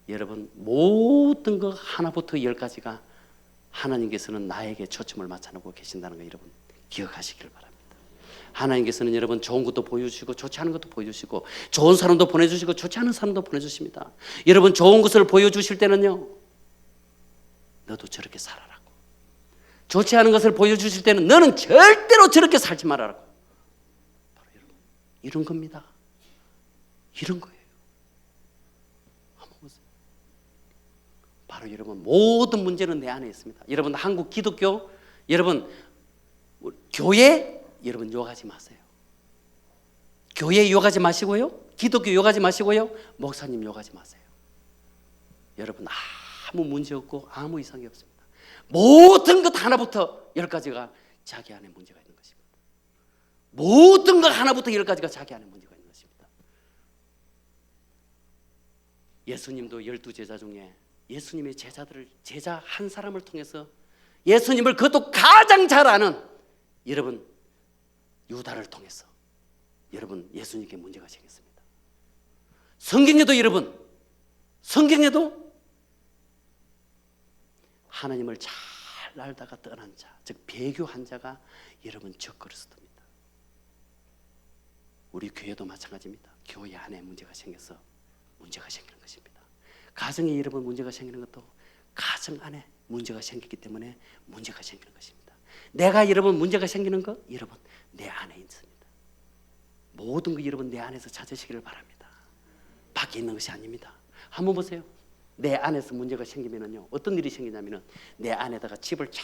여러분, 모든 거 하나부터 열까지가 하나님께서는 나에게 초점을 맞춰놓고 계신다는 거 여러분 기억하시길 바랍니다. 하나님께서는 여러분 좋은 것도 보여주시고 좋지 않은 것도 보여주시고 좋은 사람도 보내주시고 좋지 않은 사람도 보내주십니다. 여러분 좋은 것을 보여주실 때는요, 너도 저렇게 살아라고. 좋지 않은 것을 보여주실 때는 너는 절대로 저렇게 살지 말아라고. 바로 여러분 이런 겁니다. 이런 거예요. 한번 보세요. 바로 여러분 모든 문제는 내 안에 있습니다. 여러분 한국 기독교, 여러분 교회 여러분 욕하지 마세요. 교회 욕하지 마시고요, 기독교 욕하지 마시고요, 목사님 욕하지 마세요. 여러분 아무 문제 없고 아무 이상이 없습니다. 모든 것 하나부터 열까지가 자기 안에 문제가 있는 것입니다. 모든 것 하나부터 열까지가 자기 안에 문제가 있는 것입니다. 예수님도 12제자 중에 예수님의 제자 한 사람을 통해서 예수님을 그것도 가장 잘 아는 여러분 유다를 통해서 여러분 예수님께 문제가 생겼습니다. 성경에도 여러분, 성경에도 하나님을 잘 알다가 떠난 자, 즉 배교한 자가 여러분 적그리스도입니다. 우리 교회도 마찬가지입니다. 교회 안에 문제가 생겨서 문제가 생기는 것입니다. 가정에 여러분 문제가 생기는 것도 가정 안에 문제가 생기기 때문에 문제가 생기는 것입니다. 내가 여러분 문제가 생기는 거 여러분 내 안에 있습니다. 모든 거 여러분 내 안에서 찾으시기를 바랍니다. 밖에 있는 것이 아닙니다. 한번 보세요. 내 안에서 문제가 생기면은요, 어떤 일이 생기냐면은 내 안에다가 집을 쫙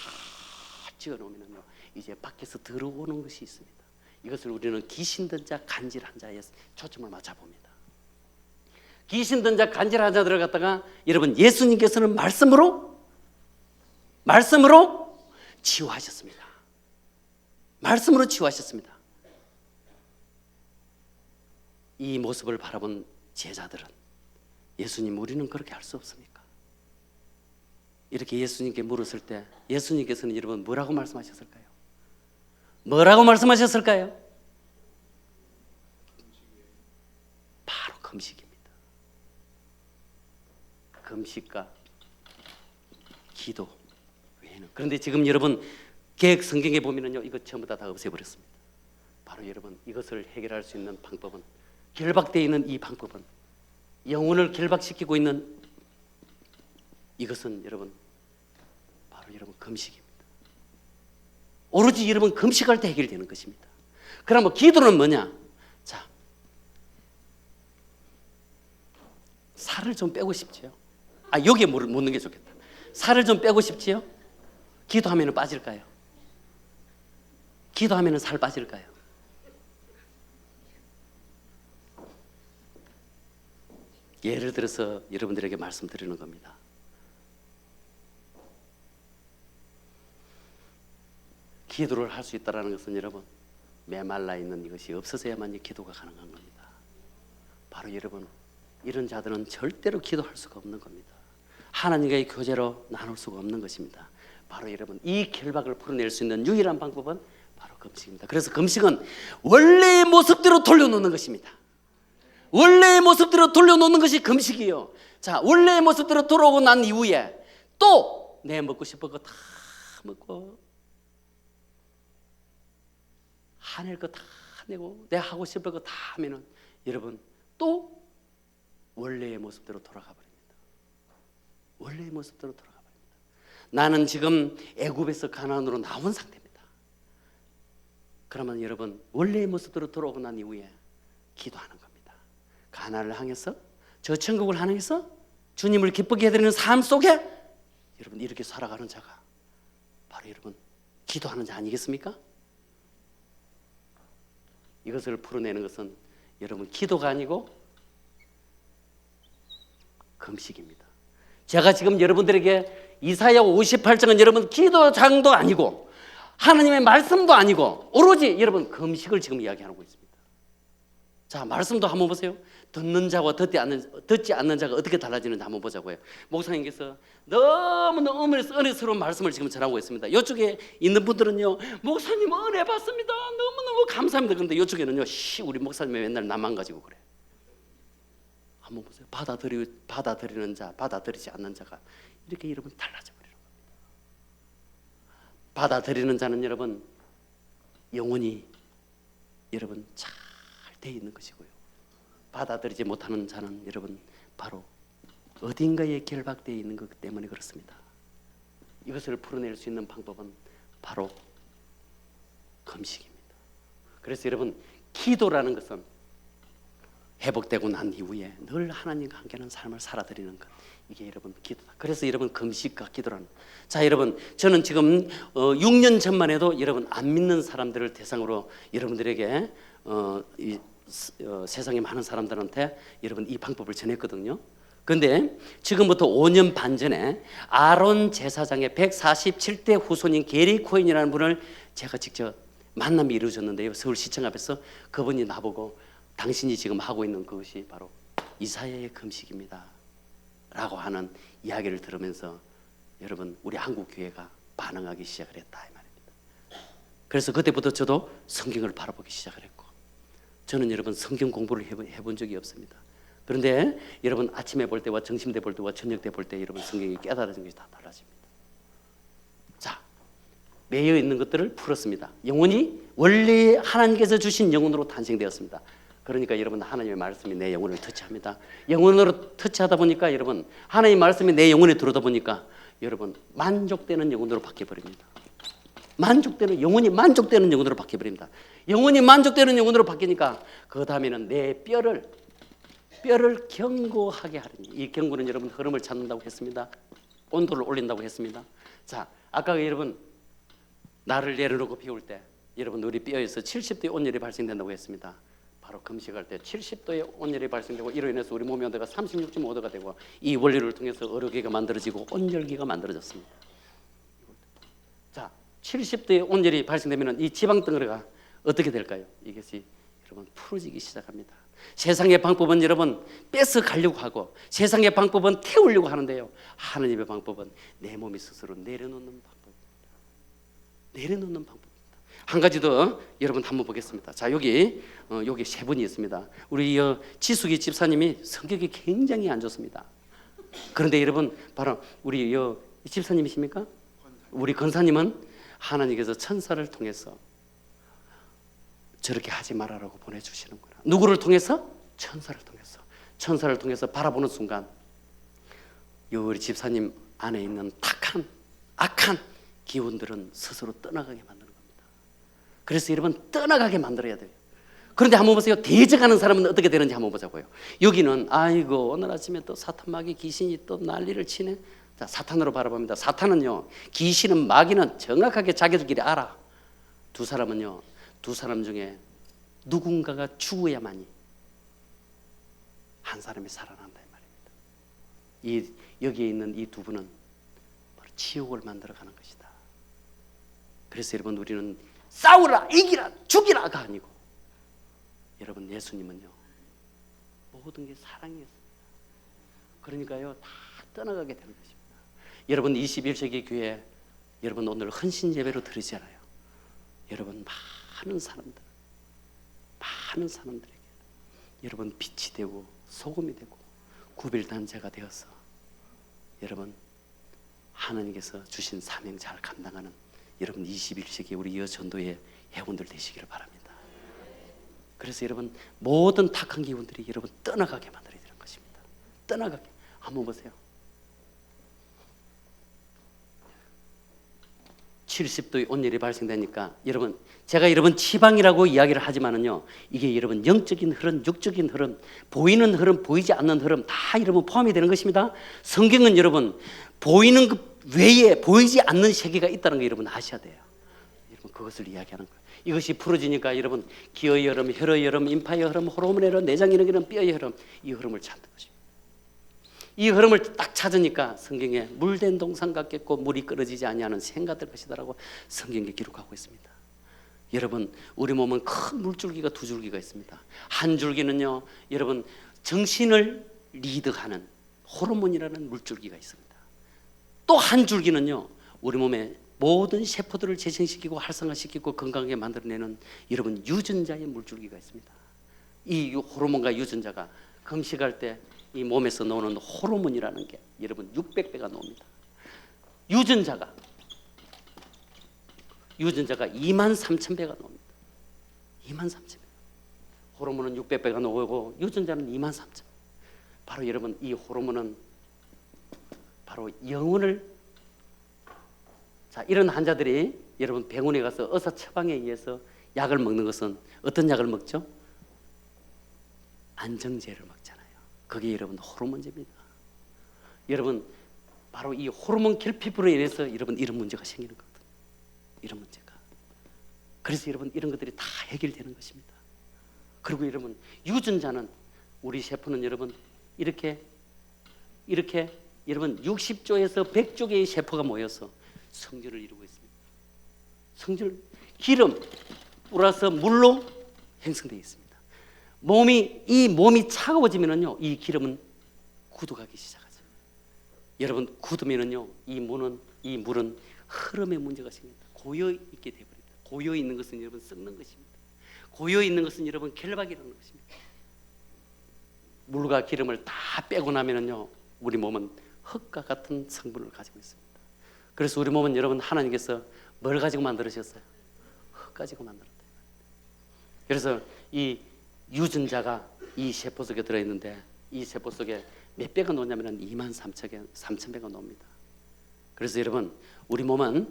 지어 놓으면은요, 이제 밖에서 들어오는 것이 있습니다. 이것을 우리는 귀신 든 자, 간질한 자에 초점을 맞춰 봅니다. 귀신 든 자, 간질한 자 들어갔다가 여러분 예수님께서는 말씀으로 치유하셨습니다. 말씀으로 치유하셨습니다. 이 모습을 바라본 제자들은 예수님, 우리는 그렇게 할 수 없습니까? 이렇게 예수님께 물었을 때 예수님께서는 여러분 뭐라고 말씀하셨을까요? 뭐라고 말씀하셨을까요? 바로 금식입니다. 금식과 기도 외에는. 그런데 지금 여러분 개혁 성경에 보면은요, 이거 전부 다 없애버렸습니다. 바로 여러분 이것을 해결할 수 있는 방법은, 결박되어 있는 이 방법은, 영혼을 결박시키고 있는 이것은 여러분 바로 여러분 금식입니다. 오로지 여러분 금식할 때 해결되는 것입니다. 그럼 기도는 뭐냐? 자, 살을 좀 빼고 싶지요? 여기에 묻는 게 좋겠다. 살을 좀 빼고 싶지요? 기도하면 빠질까요? 기도하면 살 빠질까요? 예를 들어서 여러분들에게 말씀드리는 겁니다. 기도를 할 수 있다는 것은 여러분 메말라 있는 이것이 없어져야만 기도가 가능한 겁니다. 바로 여러분 이런 자들은 절대로 기도할 수가 없는 겁니다. 하나님과의 교제로 나눌 수가 없는 것입니다. 바로 여러분 이 결박을 풀어낼 수 있는 유일한 방법은 바로 금식입니다. 그래서 금식은 원래의 모습대로 돌려놓는 것입니다. 원래의 모습대로 돌려놓는 것이 금식이에요. 자, 원래의 모습대로 돌아오고 난 이후에 또 내 먹고 싶은 거 다 먹고 화낼 거 다 내고 내 하고 싶은 거 다 하면은 여러분 또 원래의 모습대로 돌아가 버립니다. 원래의 모습대로 돌아가 버립니다. 나는 지금 애굽에서 가나안으로 나온 상태입니다. 그러면 여러분 원래의 모습대로 돌아오고 난 이후에 기도하는 겁니다. 가나안을 향해서, 저 천국을 향해서 주님을 기쁘게 해드리는 삶 속에 여러분 이렇게 살아가는 자가 바로 여러분 기도하는 자 아니겠습니까? 이것을 풀어내는 것은 여러분 기도가 아니고 금식입니다. 제가 지금 여러분들에게 이사야 58장은 여러분 기도장도 아니고 하나님의 말씀도 아니고 오로지 여러분 금식을 지금 이야기하고 있습니다. 자, 말씀도 한번 보세요. 듣는 자와 듣지 않는 자가 어떻게 달라지는지 한번 보자고요. 목사님께서 너무너무 은혜스러운 말씀을 지금 전하고 있습니다. 이쪽에 있는 분들은요, 목사님 은혜 받습니다, 너무너무 감사합니다. 그런데 이쪽에는요, 우리 목사님이 맨날 나만 가지고 그래. 한번 보세요. 받아들이는 자, 받아들이지 않는 자가 이렇게 여러분 달라져 버리는 겁니다. 받아들이는 자는 여러분 영혼이 여러분 잘 돼 있는 것이고요. 받아들이지 못하는 자는 여러분 바로 어딘가에 결박되어 있는 것 때문에 그렇습니다. 이것을 풀어낼 수 있는 방법은 바로 금식입니다. 그래서 여러분 기도라는 것은 회복되고 난 이후에 늘 하나님과 함께하는 삶을 살아드리는 것, 이게 여러분 기도다. 그래서 여러분 금식과 기도라는. 자, 여러분 저는 지금 6년 전만 해도 여러분 안 믿는 사람들을 대상으로 여러분들에게 세상의 많은 사람들한테 여러분 이 방법을 전했거든요. 그런데 지금부터 5년 반 전에 아론 제사장의 147대 후손인 게리 코인이라는 분을 제가 직접 만남이 이루어졌는데요. 서울시청 앞에서 그분이 나보고 당신이 지금 하고 있는 그것이 바로 이사야의 금식입니다 라고 하는 이야기를 들으면서 여러분 우리 한국교회가 반응하기 시작을 했다 이 말입니다. 그래서 그때부터 저도 성경을 바라보기 시작을 했고, 저는 여러분 성경 공부를 해본 적이 없습니다. 그런데 여러분 아침에 볼 때와 점심 때 볼 때와 저녁 때 볼 때 여러분 성경이 깨달아진 것이 다 달라집니다. 자, 매여 있는 것들을 풀었습니다. 영혼이 원래 하나님께서 주신 영혼으로 탄생되었습니다. 그러니까 여러분 하나님의 말씀이 내 영혼을 터치합니다. 영혼으로 터치하다 보니까 여러분 하나님의 말씀이 내 영혼에 들어오다 보니까 여러분 만족되는 영혼으로 바뀌어버립니다. 영혼이 만족되는 영혼으로 바뀌어버립니다. 영혼이 만족되는 영혼으로 바뀌니까 그 다음에는 내 뼈를 견고하게 하리니, 이 견고는 여러분 흐름을 찾는다고 했습니다. 온도를 올린다고 했습니다. 자, 아까 여러분 나를 내려놓고 비울 때 여러분 우리 뼈에서 70도의 온열이 발생된다고 했습니다. 바로 금식할 때 70도의 온열이 발생되고 이로 인해서 우리 몸의 온도가 36.5도가 되고 이 원리를 통해서 어류기가 만들어지고 온열기가 만들어졌습니다. 자, 70도의 온열이 발생되면 이 지방 덩어리가 어떻게 될까요? 이것이 여러분 풀어지기 시작합니다. 세상의 방법은 여러분 뺏어 가려고 하고 세상의 방법은 태우려고 하는데요, 하나님의 방법은 내 몸이 스스로 내려놓는 방법입니다. 내려놓는 방법. 한 가지 더 여러분 한번 보겠습니다. 자, 여기 세 분이 있습니다. 우리 지숙이 집사님이 성격이 굉장히 안 좋습니다. 그런데 여러분 바로 우리 집사님이십니까? 우리 권사님은 하나님께서 천사를 통해서 저렇게 하지 말아라고 보내주시는구나. 누구를 통해서? 천사를 통해서 바라보는 순간 우리 집사님 안에 있는 악한 기운들은 스스로 떠나가게 만드는 겁니다. 그래서 여러분 떠나가게 만들어야 돼요. 그런데 한번 보세요. 대적하는 사람은 어떻게 되는지 한번 보자고요. 여기는 아이고 오늘 아침에 또 사탄 마귀 귀신이 또 난리를 치네. 자, 사탄으로 바라봅니다. 사탄은요, 귀신은 마귀는 정확하게 자기들끼리 알아. 두 사람 중에 누군가가 죽어야만이 한 사람이 살아난다 이 말입니다. 여기에 있는 이 두 분은 바로 지옥을 만들어가는 것이다. 그래서 여러분 우리는 싸우라, 이기라, 죽이라가 아니고 여러분 예수님은요 모든 게 사랑이었습니다. 그러니까요 다 떠나가게 되는 것입니다. 여러분 21세기 교회 여러분 오늘 헌신 예배로 드리잖아요. 여러분 많은 사람들에게 여러분 빛이 되고 소금이 되고 구별단체가 되어서 여러분 하나님께서 주신 사명 잘 감당하는 여러분 21세기 우리 여전도의 회원들 되시기를 바랍니다. 그래서 여러분 모든 탁한 기운들이 여러분 떠나가게 만들어야 되는 것입니다. 떠나가게. 한번 보세요. 70도의 온열이 발생되니까 여러분 제가 여러분 지방이라고 이야기를 하지만은요 이게 여러분 영적인 흐름, 육적인 흐름, 보이는 흐름, 보이지 않는 흐름 다 여러분 포함이 되는 것입니다. 성경은 여러분 보이는 것 외에 보이지 않는 세계가 있다는 거 여러분 아셔야 돼요. 여러분 그것을 이야기하는 거예요. 이것이 풀어지니까 여러분 기어의 흐름, 혈의 흐름, 인파의 흐름, 호르몬의 흐름, 내장 기능의 흐름, 뼈의 흐름, 이 흐름을 찾는 것입니다. 이 흐름을 딱 찾으니까 성경에 물된 동산 같겠고 물이 끊어지지 아니하는 새가 될 것이다라고 성경에 기록하고 있습니다. 여러분, 우리 몸은 큰 물줄기가 두 줄기가 있습니다. 한 줄기는요, 여러분, 정신을 리드하는 호르몬이라는 물줄기가 있습니다. 또 한 줄기는요, 우리 몸의 모든 세포들을 재생시키고 활성화시키고 건강하게 만들어내는 여러분 유전자의 물줄기가 있습니다. 이 호르몬과 유전자가 금식할 때 이 몸에서 나오는 호르몬이라는 게 여러분 600배가 나옵니다. 유전자가 23,000배가 나옵니다. 23,000배. 호르몬은 600배가 나오고 유전자는 23,000배. 바로 여러분 이 호르몬은 바로 영혼을, 자, 이런 환자들이 여러분 병원에 가서 의사 처방에 의해서 약을 먹는 것은 어떤 약을 먹죠? 안정제를 먹잖아요. 그게 여러분 호르몬제입니다. 여러분 바로 이 호르몬 결핍으로 인해서 여러분 이런 문제가 생기는 거거든요. 이런 문제가. 그래서 여러분 이런 것들이 다 해결되는 것입니다. 그리고 여러분 유전자는, 우리 세포는 여러분 이렇게 여러분 60조에서 100조 개의 세포가 모여서 성질을 이루고 있습니다. 성질, 기름 플러스 물로 형성되어 있습니다. 이 몸이 차가워지면은요, 이 기름은 굳어가기 시작하죠. 여러분 굳으면은요, 이 물은 흐름에 문제가 생깁니다. 고여 있게 되버립니다. 고여 있는 것은 여러분 썩는 것입니다. 고여 있는 것은 여러분 결박이라는 것입니다. 물과 기름을 다 빼고 나면은요, 우리 몸은 흙과 같은 성분을 가지고 있습니다. 그래서 우리 몸은 여러분 하나님께서 뭘 가지고 만들으셨어요? 흙 가지고 만들었대요. 그래서 이 유전자가 이 세포 속에 들어있는데 이 세포 속에 몇 배가 놓냐면 23,000배가 놓습니다. 그래서 여러분 우리 몸은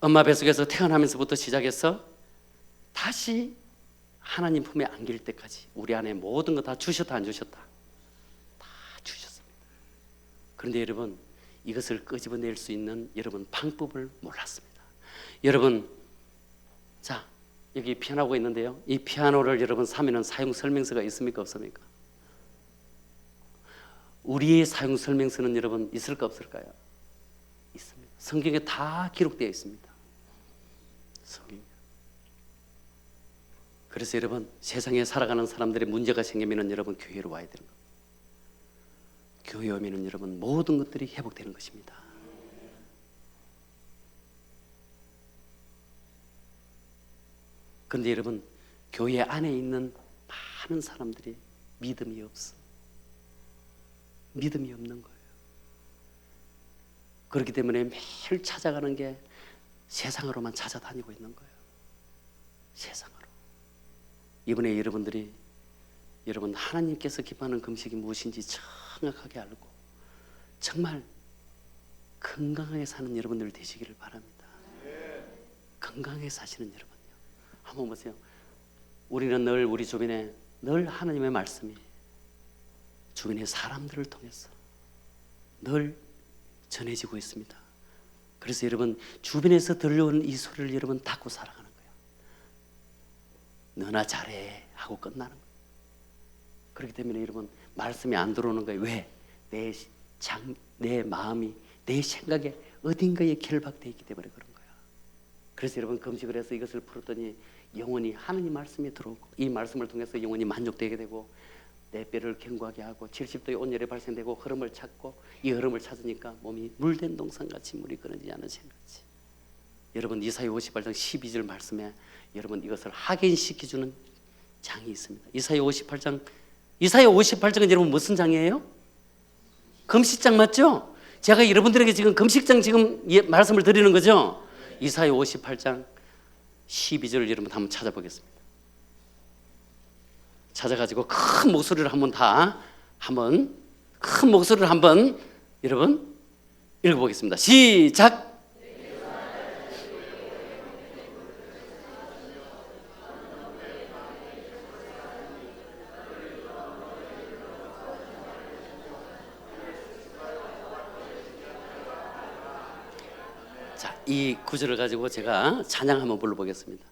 엄마 뱃속에서 태어나면서부터 시작해서 다시 하나님 품에 안길 때까지 우리 안에 모든 거 다 주셨다 안 주셨다? 다 주셨습니다. 그런데 여러분 이것을 끄집어낼 수 있는 여러분 방법을 몰랐습니다. 여러분, 자, 여기 피아노가 있는데요, 이 피아노를 여러분 사면은 사용 설명서가 있습니까 없습니까? 우리의 사용 설명서는 여러분 있을까 없을까요? 있습니다. 성경에 다 기록되어 있습니다. 성경에. 그래서 여러분 세상에 살아가는 사람들의 문제가 생기면 여러분 교회로 와야 되는 겁니다. 교회 오면 여러분 모든 것들이 회복되는 것입니다. 그런데 여러분 교회 안에 있는 많은 사람들이 믿음이 없어. 믿음이 없는 거예요. 그렇기 때문에 매일 찾아가는 게 세상으로만 찾아다니고 있는 거예요. 세상으로. 이번에 여러분들이 여러분 하나님께서 기뻐하는 금식이 무엇인지 정확하게 알고 정말 건강하게 사는 여러분들 되시기를 바랍니다. 건강하게 사시는 여러분요. 한번 보세요. 우리는 늘 우리 주변에 늘 하나님의 말씀이 주변의 사람들을 통해서 늘 전해지고 있습니다. 그래서 여러분 주변에서 들려오는 이 소리를 여러분 닫고 살아가는 거예요. 너나 잘해 하고 끝나는 거예요. 그렇기 때문에 여러분 말씀이 안 들어오는 거예요. 왜? 내 마음이 내 생각에 어딘가에 결박되어 있기 때문에 그런 거야. 그래서 여러분 금식을 해서 이것을 풀었더니 영혼이 하나님 말씀에 들어오고 이 말씀을 통해서 영혼이 만족되게 되고 내 뼈를 견고하게 하고 70도의 온열이 발생되고 흐름을 찾고 이 흐름을 찾으니까 몸이 물된 동산같이 물이 끊어지지 않은 샘같이. 여러분 이사야 58장 12절 말씀에 여러분 이것을 확인시켜주는 장이 있습니다. 이사야 58장은 여러분 무슨 장이에요? 금식장 맞죠? 제가 여러분들에게 지금 금식장 지금 말씀을 드리는 거죠? 이사야 58장 12절을 여러분 한번 찾아보겠습니다. 찾아가지고 큰 목소리를 큰 목소리를 한번 여러분 읽어보겠습니다. 시작. 자, 이 구절을 가지고 제가 찬양 한번 불러보겠습니다.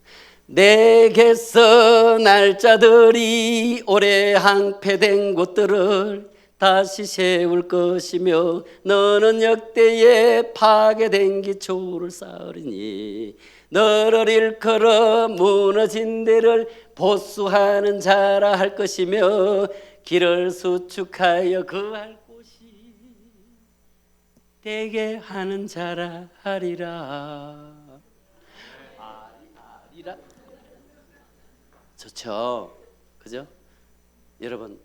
내게서 날짜들이 오래 항폐된 곳들을 다시 세울 것이며 너는 역대에 파괴된 기초를 쌓으리니 너를 일컬어 무너진 데를 보수하는 자라 할 것이며 길을 수축하여 거할 곳이 되게 하는 자라 하리라. 아리라. 좋죠, 그죠? 여러분,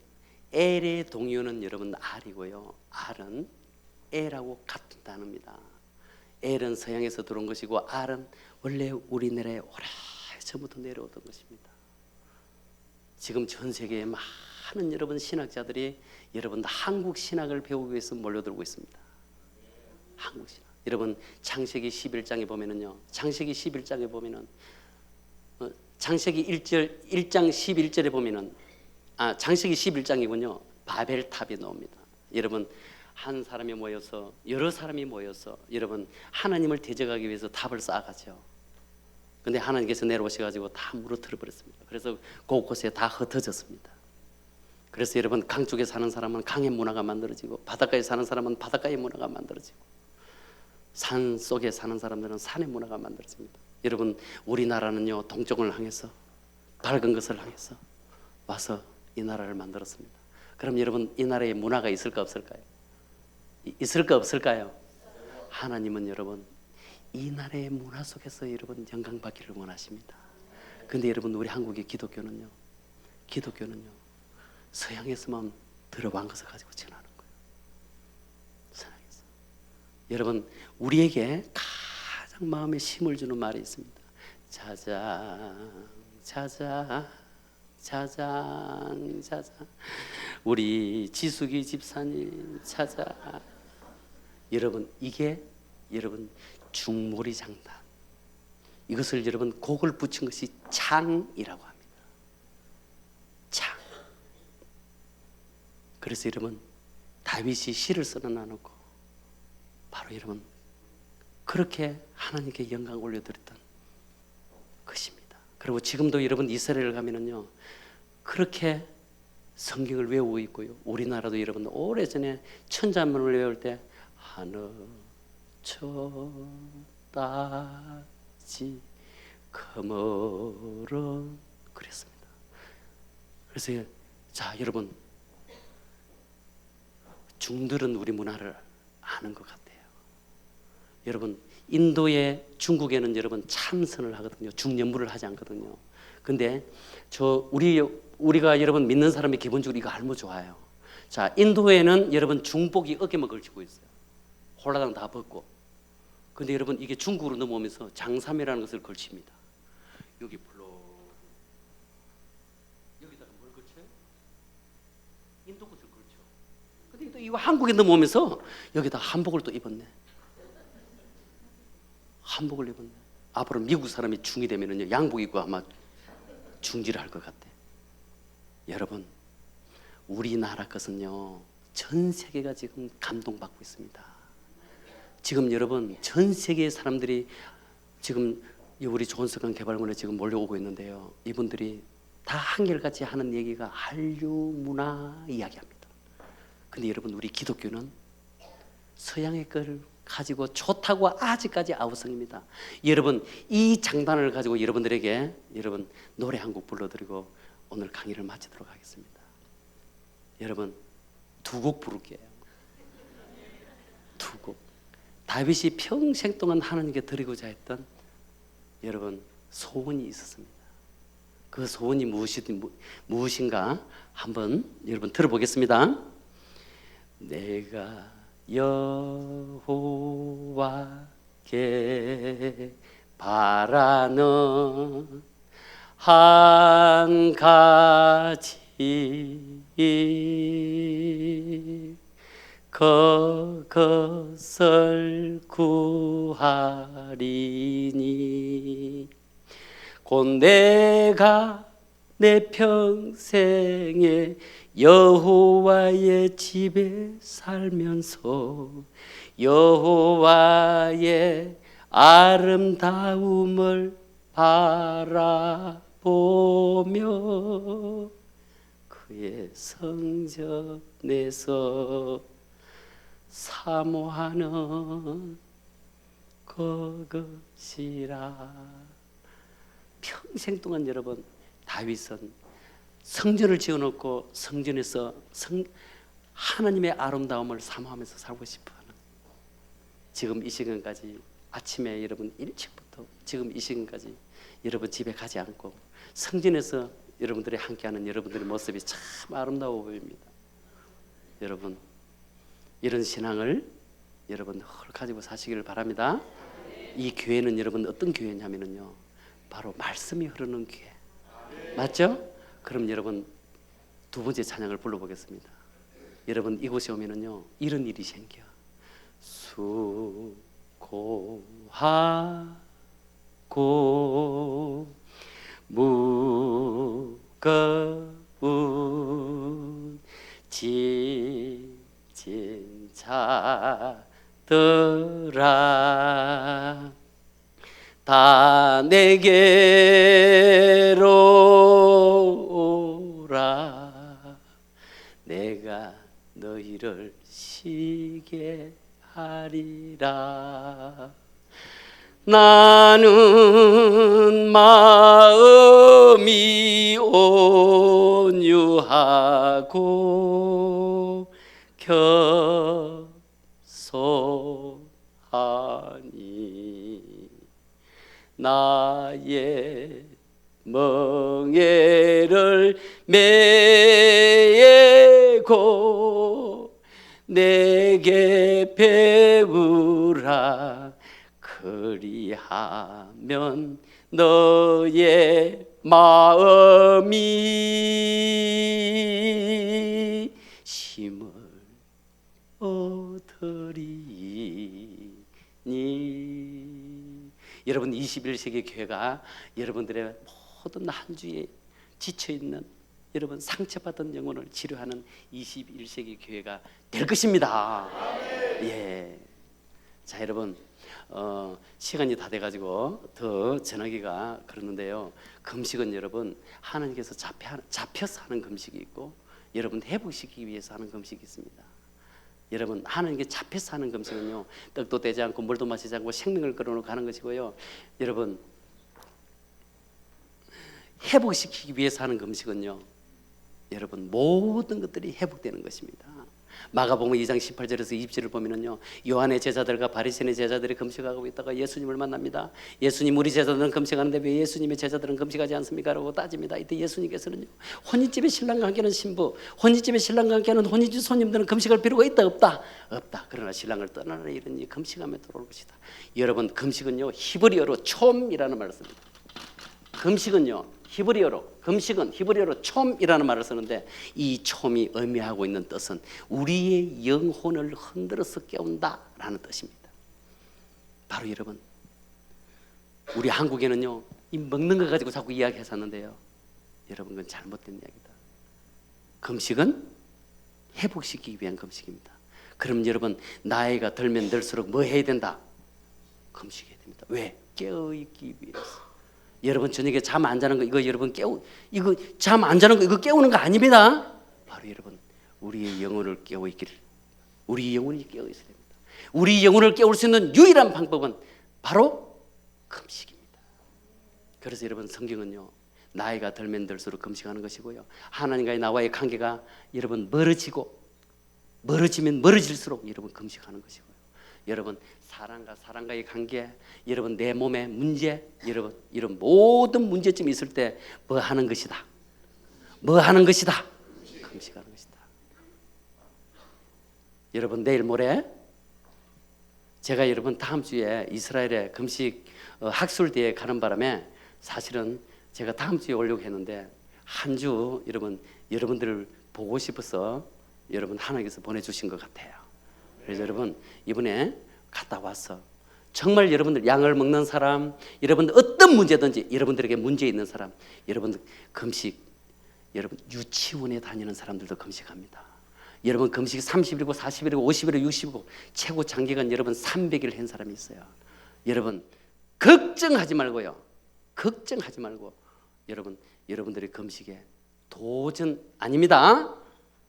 엘의 동요는 여러분 알이고요. 알은 엘하고 같은 단어입니다. 엘은 서양에서 들어온 것이고 알은 원래 우리나라에 오래전부터 내려오던 것입니다. 지금 전 세계에 많은 여러분 신학자들이 여러분 한국 신학을 배우기 위해서 몰려들고 있습니다. 한국 신학. 여러분 창세기 11장에 보면은요. 창세기 11장에 보면은 창세기 1장 11절에 보면은 창세기 11장이군요. 바벨탑이 나옵니다. 여러분 한 사람이 모여서 여러 사람이 모여서 여러분 하나님을 대적하기 위해서 탑을 쌓아가죠. 근데 하나님께서 내려오셔가지고 다 무너뜨려 버렸습니다. 그래서 곳곳에 다 흩어졌습니다. 그래서 여러분 강 쪽에 사는 사람은 강의 문화가 만들어지고 바닷가에 사는 사람은 바닷가의 문화가 만들어지고 산 속에 사는 사람들은 산의 문화가 만들어집니다. 여러분 우리나라는요 동쪽을 향해서 밝은 것을 향해서 와서 이 나라를 만들었습니다. 그럼 여러분 이 나라에 문화가 있을까 없을까요? 있을까 없을까요? 하나님은 여러분 이 나라의 문화 속에서 여러분 영광 받기를 원하십니다. 근데 여러분 우리 한국의 기독교는요 서양에서만 들어본 것을 가지고 전하는 거예요. 서양에서. 여러분 우리에게 가장 마음에 힘을 주는 말이 있습니다. 자장 우리 지숙이 집사님 찾아. 여러분 이게 여러분 중몰이 장단. 이것을 여러분 곡을 붙인 것이 창이라고 합니다. 창. 그래서 여러분 다윗이 시를 써놔놓고 바로 여러분 그렇게 하나님께 영광 올려드렸던 것입니다. 그리고 지금도 여러분 이스라엘 가면은요 그렇게 성경을 외우고 있고요. 우리나라도 여러분 오래전에 천자문을 외울 때 하늘 저 따지 그물은 그랬습니다. 그래서 자 여러분 중들은 우리 문화를 아는 것 같아요. 여러분 인도의 중국에는 여러분 참선을 하거든요. 중연부를 하지 않거든요. 근데 우리가 여러분 믿는 사람이 기본적으로 이거 알면 좋아요. 자 인도에는 여러분 중복이 어깨만 걸치고 있어요. 홀라당 다 벗고. 근데 여러분 이게 중국으로 넘어오면서 장삼이라는 것을 걸칩니다. 여기 불러 여기다가 뭘 걸쳐요? 인도 것을 걸쳐. 근데 또 이거 한국에 넘어오면서 여기다 한복을 또 입었네. 한복을 입었네. 앞으로 미국 사람이 중이 되면은요 양복 입고 아마 중지를 할 것 같아. 여러분 우리나라 것은요 전 세계가 지금 감동받고 있습니다. 지금 여러분 전 세계의 사람들이 지금 우리 조은석강 개발원에 지금 몰려오고 있는데요. 이분들이 다 한결같이 하는 얘기가 한류 문화 이야기합니다. 근데 여러분 우리 기독교는 서양의 걸 가지고 좋다고 아직까지 아우성입니다. 여러분 이 장단을 가지고 여러분들에게 여러분 노래 한 곡 불러드리고 오늘 강의를 마치도록 하겠습니다. 여러분 두 곡 부를게요. 두 곡. 다윗이 평생 동안 하나님께 드리고자 했던 여러분 소원이 있었습니다. 그 소원이 무엇인가 한번 여러분 들어보겠습니다. 내가 여호와께 바라는 한 가지 그것을 구하리니 곧 내가 내 평생에 여호와의 집에 살면서 여호와의 아름다움을 바라보며 그 그의 성전에서 사모하는 그것이라. 평생 동안 여러분 다윗은 성전을 지어놓고 성전에서 하나님의 아름다움을 사모하면서 살고 싶어하는, 지금 이 시간까지 아침에 여러분 일찍부터 지금 이 시간까지 여러분 집에 가지 않고 성전에서 여러분들이 함께하는 여러분들의 모습이 참 아름다워 보입니다. 여러분 이런 신앙을 여러분 가지고 사시기를 바랍니다. 이 교회는 여러분 어떤 교회냐면요, 바로 말씀이 흐르는 교회, 맞죠? 그럼 여러분 두 번째 찬양을 불러보겠습니다. 여러분 이곳에 오면은요 이런 일이 생겨. 수고하고 무거운 지친 자들아 다 내게로 오라. 내가 너희를 쉬게 하리라. 나는 마음이 온유하고 겸손하니 나의 멍에를 메고 내게 배우라. 그리하면 너의 마음이 힘을 얻으리니. 여러분 21세기 교회가 여러분들의 모든 한 주에 지쳐있는 여러분 상처받은 영혼을 치료하는 21세기 교회가 될 것입니다. 예. 자 여러분 시간이 다 돼가지고 더 전하기가 그러는데요, 금식은 여러분 하나님께서 잡혀서 하는 금식이 있고 여러분 회복시키기 위해서 하는 금식이 있습니다. 여러분 하나님께 잡혀서 하는 금식은요, 떡도 떼지 않고 물도 마시지 않고 생명을 끌어놓고 하는 것이고요, 여러분 회복시키기 위해서 하는 금식은요, 여러분 모든 것들이 회복되는 것입니다. 마가복음 2장 18절에서 20절을 보면은요, 요한의 제자들과 바리새인의 제자들이 금식하고 있다가 예수님을 만납니다. 예수님, 우리 제자들은 금식하는데 왜 예수님의 제자들은 금식하지 않습니까? 라고 따집니다. 이때 예수님께서는요, 혼인집에 신랑과 함께하는 신부, 혼인집에 신랑과 함께하는 혼인집 손님들은 금식할 필요가 있다 없다? 없다. 그러나 신랑을 떠나라 이러니 금식하며 돌아올 것이다. 여러분 금식은요 히브리어로 촘이라는 말을 씁니다. 금식은요 금식은 히브리어로 촘이라는 말을 쓰는데, 이 촘이 의미하고 있는 뜻은 우리의 영혼을 흔들어서 깨운다라는 뜻입니다. 바로 여러분 우리 한국에는요 이 먹는 거 가지고 자꾸 이야기했었는데요, 여러분 그건 잘못된 이야기다. 금식은 회복시키기 위한 금식입니다. 그럼 여러분 나이가 들면 들수록 뭐 해야 된다? 금식해야 됩니다. 왜? 깨어있기 위해서. 여러분 저녁에 잠 안 자는 거 이거 여러분 이거 잠 안 자는 거 이거 깨우는 거 아닙니다. 바로 여러분 우리의 영혼을 깨워 있기를, 우리 영혼이 깨어 있어야 됩니다. 우리 영혼을 깨울 수 있는 유일한 방법은 바로 금식입니다. 그래서 여러분 성경은요 나이가 들면 들수록 금식하는 것이고요, 하나님과의 나와의 관계가 여러분 멀어지면 멀어질수록 여러분 금식하는 것이고요, 여러분 사랑과의 관계, 여러분 내 몸의 문제, 여러분 이런 모든 문제점이 있을 때 뭐 하는 것이다? 금식하는 것이다. 여러분 내일 모레 제가 여러분 다음 주에 이스라엘에 금식 학술대에 가는 바람에 사실은 제가 다음 주에 오려고 했는데 한 주 여러분들을 보고 싶어서 여러분 하나님께서 보내주신 것 같아요. 그래서 여러분 이번에 갔다 와서 정말 여러분들 양을 먹는 사람, 여러분들 어떤 문제든지 여러분들에게 문제 있는 사람, 여러분들 금식, 여러분 유치원에 다니는 사람들도 금식합니다. 여러분 금식 30일이고 40일이고 50일이고 60일이고 최고 장기간 여러분 300일 한 사람이 있어요. 여러분 걱정하지 말고 여러분들의 금식에 도전 아닙니다.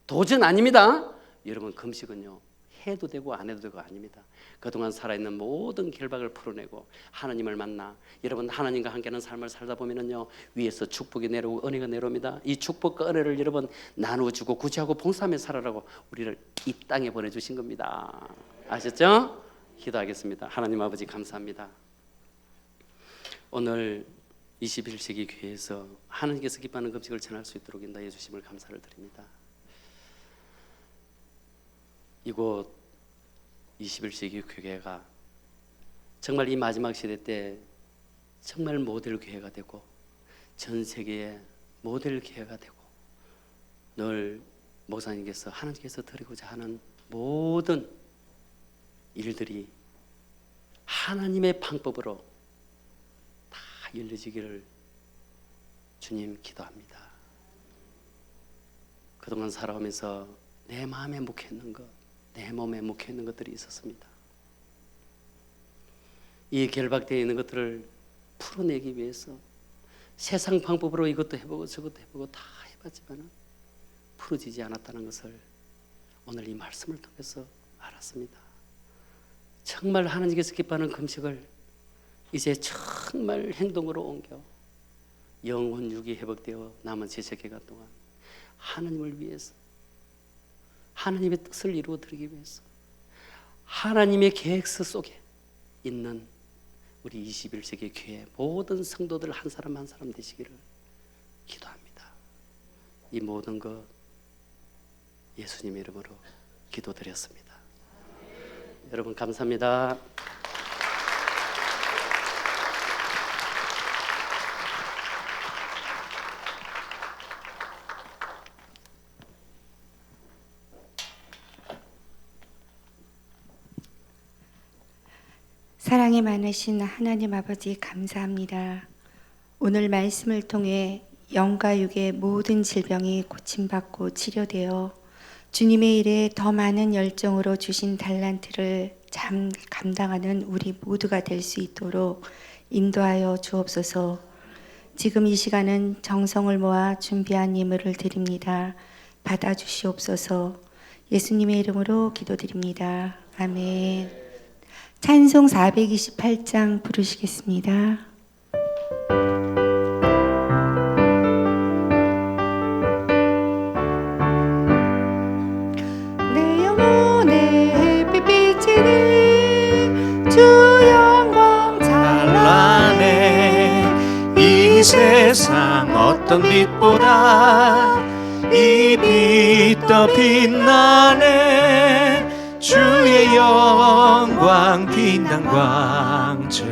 도전 아닙니다. 여러분, 금식은요, 해도 되고 안 해도 되고 아닙니다. 그동안 살아있는 모든 결박을 풀어내고 하나님을 만나, 여러분 하나님과 함께하는 삶을 살다 보면은요, 위에서 축복이 내려오고 은혜가 내려옵니다. 이 축복과 은혜를 여러분 나누어주고 구제하고 봉사하며 살아라고 우리를 이 땅에 보내주신 겁니다. 아셨죠? 기도하겠습니다. 하나님 아버지, 감사합니다. 오늘 21세기 교회에서 하나님께서 기뻐하는 금식을 전할 수 있도록 인도해 주심을 감사를 드립니다. 이곳 21세기 교회가 정말 이 마지막 시대 때 정말 모델 교회가 되고 전 세계의 모델 교회가 되고, 늘 목사님께서 하나님께서 드리고자 하는 모든 일들이 하나님의 방법으로 다 이루어지기를 주님 기도합니다. 그동안 살아오면서 내 마음에 묵혀있는 것, 내 몸에 묵혀있는 것들이 있었습니다. 이 결박되어 있는 것들을 풀어내기 위해서 세상 방법으로 이것도 해보고 저것도 해보고 다 해봤지만 풀어지지 않았다는 것을 오늘 이 말씀을 통해서 알았습니다. 정말 하나님께서 기뻐하는 금식을 이제 정말 행동으로 옮겨 영혼 육이 회복되어 남은 제세 기간 동안 하나님을 위해서, 하나님의 뜻을 이루어 드리기 위해서 하나님의 계획서 속에 있는 우리 21세기 교회 모든 성도들 한 사람 한 사람 되시기를 기도합니다. 이 모든 것 예수님 이름으로 기도드렸습니다. 여러분 감사합니다. 사랑이 많으신 하나님 아버지, 감사합니다. 오늘 말씀을 통해 영과 육의 모든 질병이 고침받고 치료되어 주님의 일에 더 많은 열정으로 주신 달란트를 감당하는 우리 모두가 될 수 있도록 인도하여 주옵소서. 지금 이 시간은 정성을 모아 준비한 예물을 드립니다. 받아주시옵소서. 예수님의 이름으로 기도드립니다. 아멘. 찬송 428장 부르시겠습니다. 내 영혼에 햇빛 비치니 주 영광 찬란해. 이 세상 어떤 빛보다 이 빛 더 빛나네. 주의 영광 빛난 광채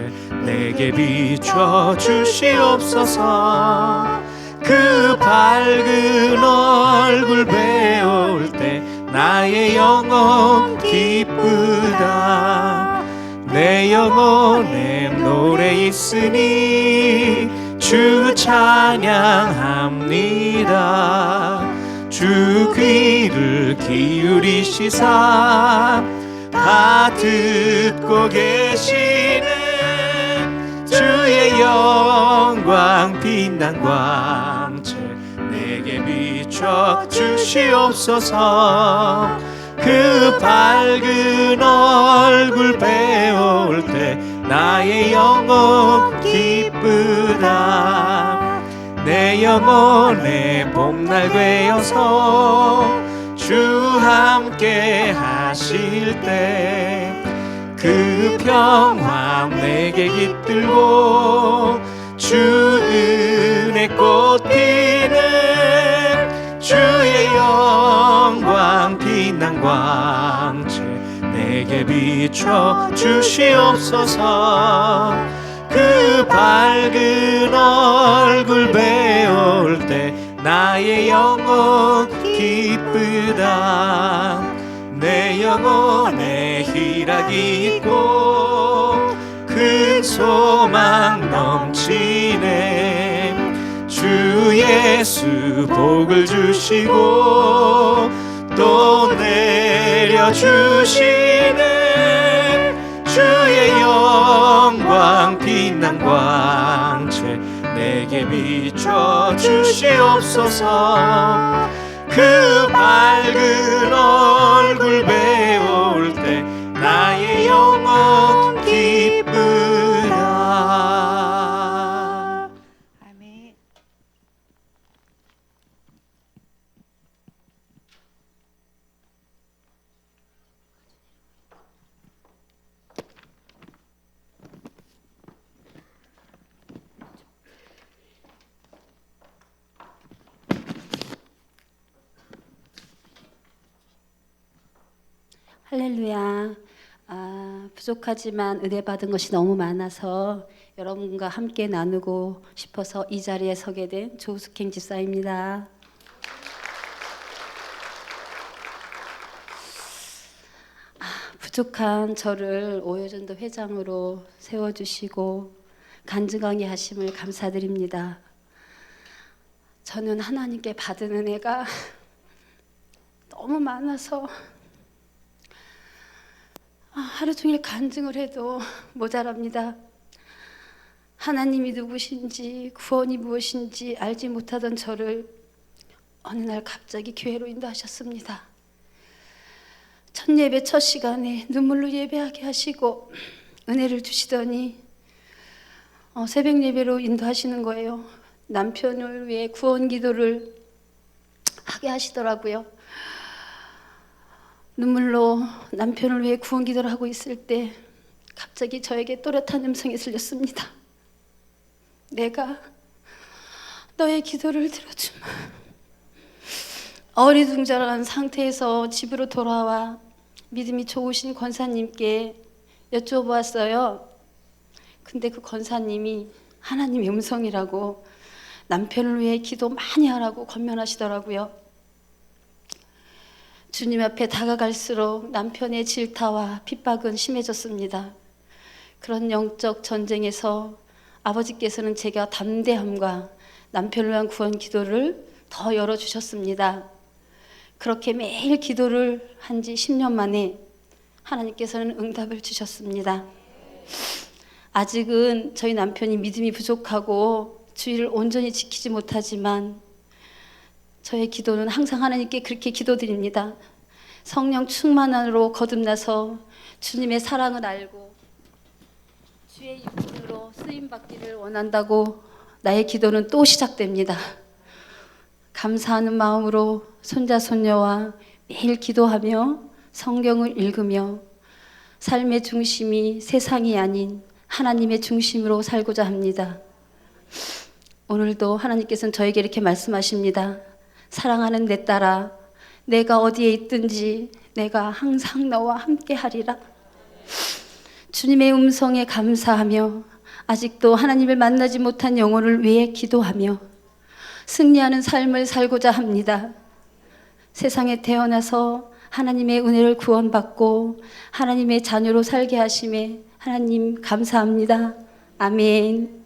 내게 비춰 주시옵소서. 그 밝은 얼굴 배울 때 나의 영혼 기쁘다. 내 영혼에 노래 있으니 주 찬양합니다. 주 귀를 기울이시사 다 듣고 계시네. 주의 영광 빛난 광채 내게 비춰 주시옵소서. 그 밝은 얼굴 배울 때 나의 영혼 기쁘다. 내 영혼의 봄날 되어서 주 함께 하실 때 그 평화 내게 깃들고 주 은혜 꽃 피는 주의 영광 빛난 광채 내게 비춰 주시옵소서. 그 밝은 얼굴 배울 때 나의 영혼 기쁘다. 내 영혼에 희락이 있고 큰 소망 넘치네. 주 예수 복을 주시고 또 내려주시네. 주의 영광 빛난 광채 내게 비춰 주시옵소서. 그 밝은 얼굴 배울 때 나의 영혼 기쁘다. 아멘. 할렐루야. 부족하지만 은혜 받은 것이 너무 많아서 여러분과 함께 나누고 싶어서 이 자리에 서게 된 조숙행 집사입니다. 부족한 저를 오여전도 회장으로 세워주시고 간증하게 하심을 감사드립니다. 저는 하나님께 받은 은혜가 너무 많아서 하루 종일 간증을 해도 모자랍니다. 하나님이 누구신지 구원이 무엇인지 알지 못하던 저를 어느 날 갑자기 교회로 인도하셨습니다. 첫 예배 첫 시간에 눈물로 예배하게 하시고 은혜를 주시더니 새벽 예배로 인도하시는 거예요. 남편을 위해 구원 기도를 하게 하시더라고요. 눈물로 남편을 위해 구원 기도를 하고 있을 때 갑자기 저에게 또렷한 음성이 들렸습니다. 내가 너의 기도를 들어주마. 어리둥절한 상태에서 집으로 돌아와 믿음이 좋으신 권사님께 여쭤보았어요. 근데 그 권사님이 하나님의 음성이라고 남편을 위해 기도 많이 하라고 권면하시더라고요. 주님 앞에 다가갈수록 남편의 질타와 핍박은 심해졌습니다. 그런 영적 전쟁에서 아버지께서는 제가 담대함과 남편을 위한 구원 기도를 더 열어주셨습니다. 그렇게 매일 기도를 한 지 10년 만에 하나님께서는 응답을 주셨습니다. 아직은 저희 남편이 믿음이 부족하고 주의를 온전히 지키지 못하지만 저의 기도는 항상 하나님께 그렇게 기도드립니다. 성령 충만함으로 거듭나서 주님의 사랑을 알고 주의 육신으로 쓰임받기를 원한다고 나의 기도는 또 시작됩니다. 감사하는 마음으로 손자 손녀와 매일 기도하며 성경을 읽으며 삶의 중심이 세상이 아닌 하나님의 중심으로 살고자 합니다. 오늘도 하나님께서는 저에게 이렇게 말씀하십니다. 사랑하는 내 딸아, 내가 어디에 있든지 내가 항상 너와 함께 하리라. 주님의 음성에 감사하며 아직도 하나님을 만나지 못한 영혼을 위해 기도하며 승리하는 삶을 살고자 합니다. 세상에 태어나서 하나님의 은혜를 구원받고 하나님의 자녀로 살게 하심에 하나님 감사합니다. 아멘.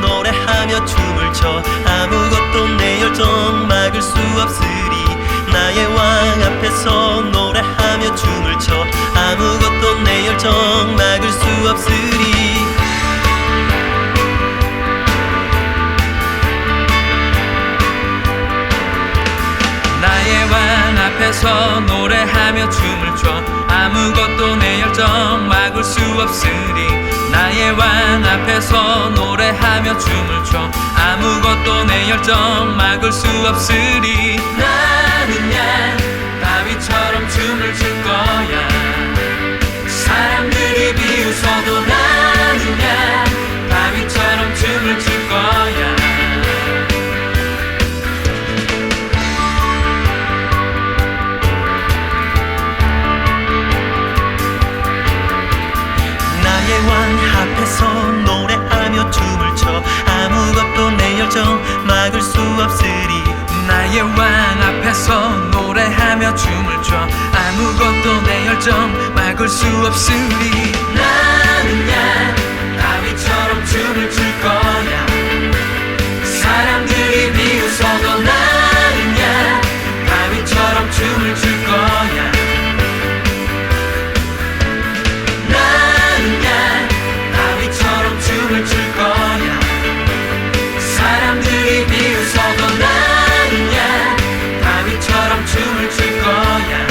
노래하며 춤을 춰 아무것도 내 열정 막을 수 없으리. 나의 왕 앞에서 노래하며 춤을 춰 아무것도 내 열정 막을 수 없으리. 나의 왕 앞에서 노래하며 춤을 춰 아무것도 내 열정 막을 수 없으리 나의 왕 앞에서 노래하며 춤을 춰 아무것도 내 열정 막을 수 없으리 나는야 다윗처럼 춤을 출 거야 사람들이 비웃어도 나는야 다윗처럼 춤을 출 거야 나의 왕 앞에서 노래하며 춤을 춰 아무것도 내 열정 막을 수 없으리 나의 왕 앞에서 노래하며 춤을 춰 아무것도 내 열정 막을 수 없으리 나는야 다윗처럼 춤을 출 거야 사람들이 비웃어도 나는야 다윗처럼 춤을 출 거야 나는야 다윗처럼 춤을 출 거야 사람들이 비웃어도 나는야 다윗처럼 춤을 출 거야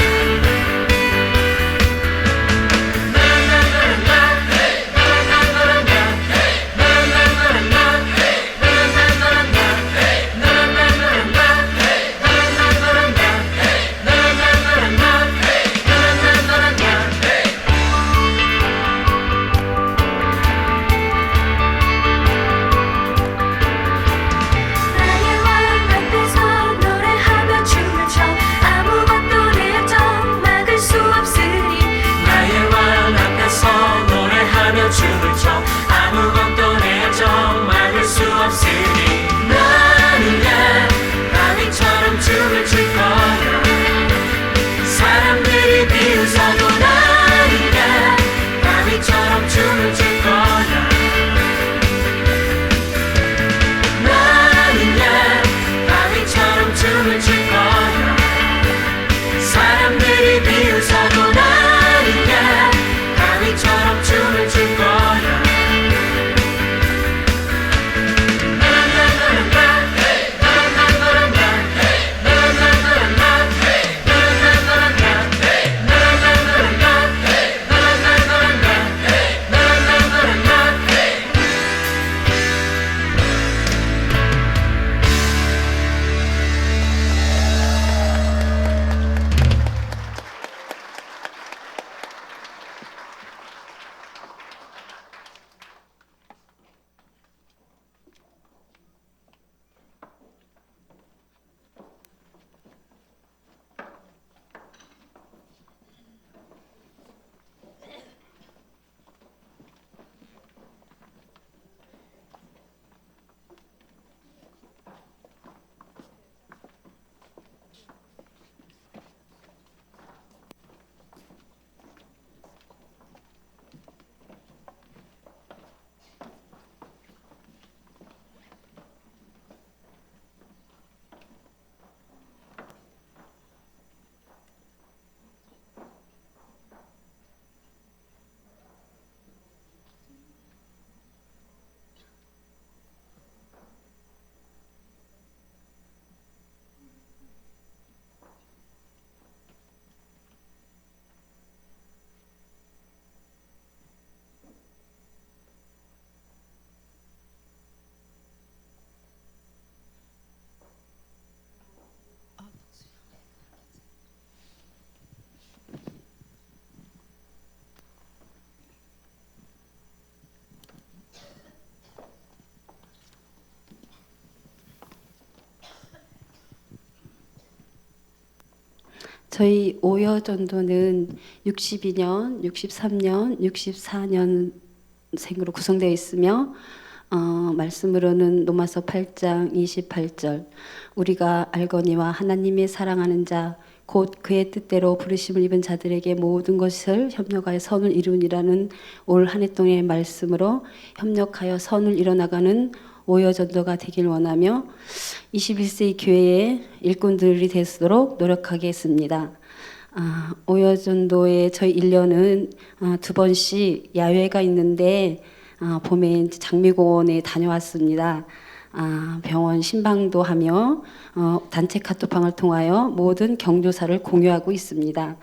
나의 왕 앞에서 노래하며 춤을 춰 아무것도 내 열정 막을 수 없으리 나의 왕 앞에서 노래하며 춤을 춰 아무것도 내 열정 막을 수 없으니 나는야 다윗처럼 춤을 출 거야 사람들이 비웃어도 나는야 다윗처럼 춤을 출 거야 나는야 다윗처럼 춤을 출 거야 사람들이 비웃어도 나는야 다윗처럼 춤을 출 거야 저희 오여전도는 62년, 63년, 64년생으로 구성되어 있으며 말씀으로는 로마서 8장 28절 우리가 알거니와 하나님의 사랑하는 자 곧 그의 뜻대로 부르심을 입은 자들에게 모든 것을 협력하여 선을 이루니라는 올 한 해 동안의 말씀으로 협력하여 선을 이뤄나가는 오여전도가 되길 원하며 21세기 교회의 일꾼들이 되도록 노력하겠습니다. 오여전도의 저희 1년은 두 번씩 야외가 있는데 봄에 장미공원에 다녀왔습니다. 병원 신방도 하며 단체 카톡방을 통하여 모든 경조사를 공유하고 있습니다.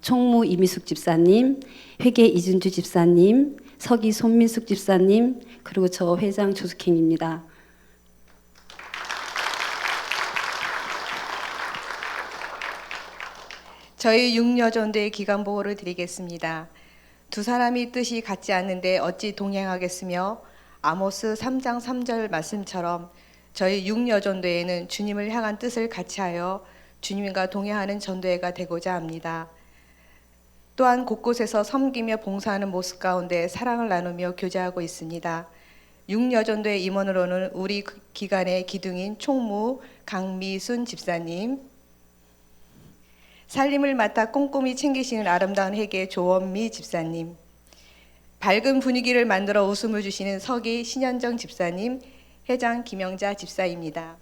총무 이미숙 집사님, 회계 이준주 집사님, 서기 손민숙 집사님, 그리고 저 회장 조숙행입니다. 저희 육여전도의 기간 보고를 드리겠습니다. 두 사람이 뜻이 같지 않는데 어찌 동행하겠으며 아모스 3장 3절 말씀처럼 저희 육여전도회는 주님을 향한 뜻을 같이하여 주님과 동행하는 전도회가 되고자 합니다. 또한 곳곳에서 섬기며 봉사하는 모습 가운데 사랑을 나누며 교제하고 있습니다. 육여전도회 임원으로는 우리 기관의 기둥인 총무 강미순 집사님, 살림을 맡아 꼼꼼히 챙기시는 아름다운 회계 조원미 집사님, 밝은 분위기를 만들어 웃음을 주시는 서기 신현정 집사님, 회장 김영자 집사입니다.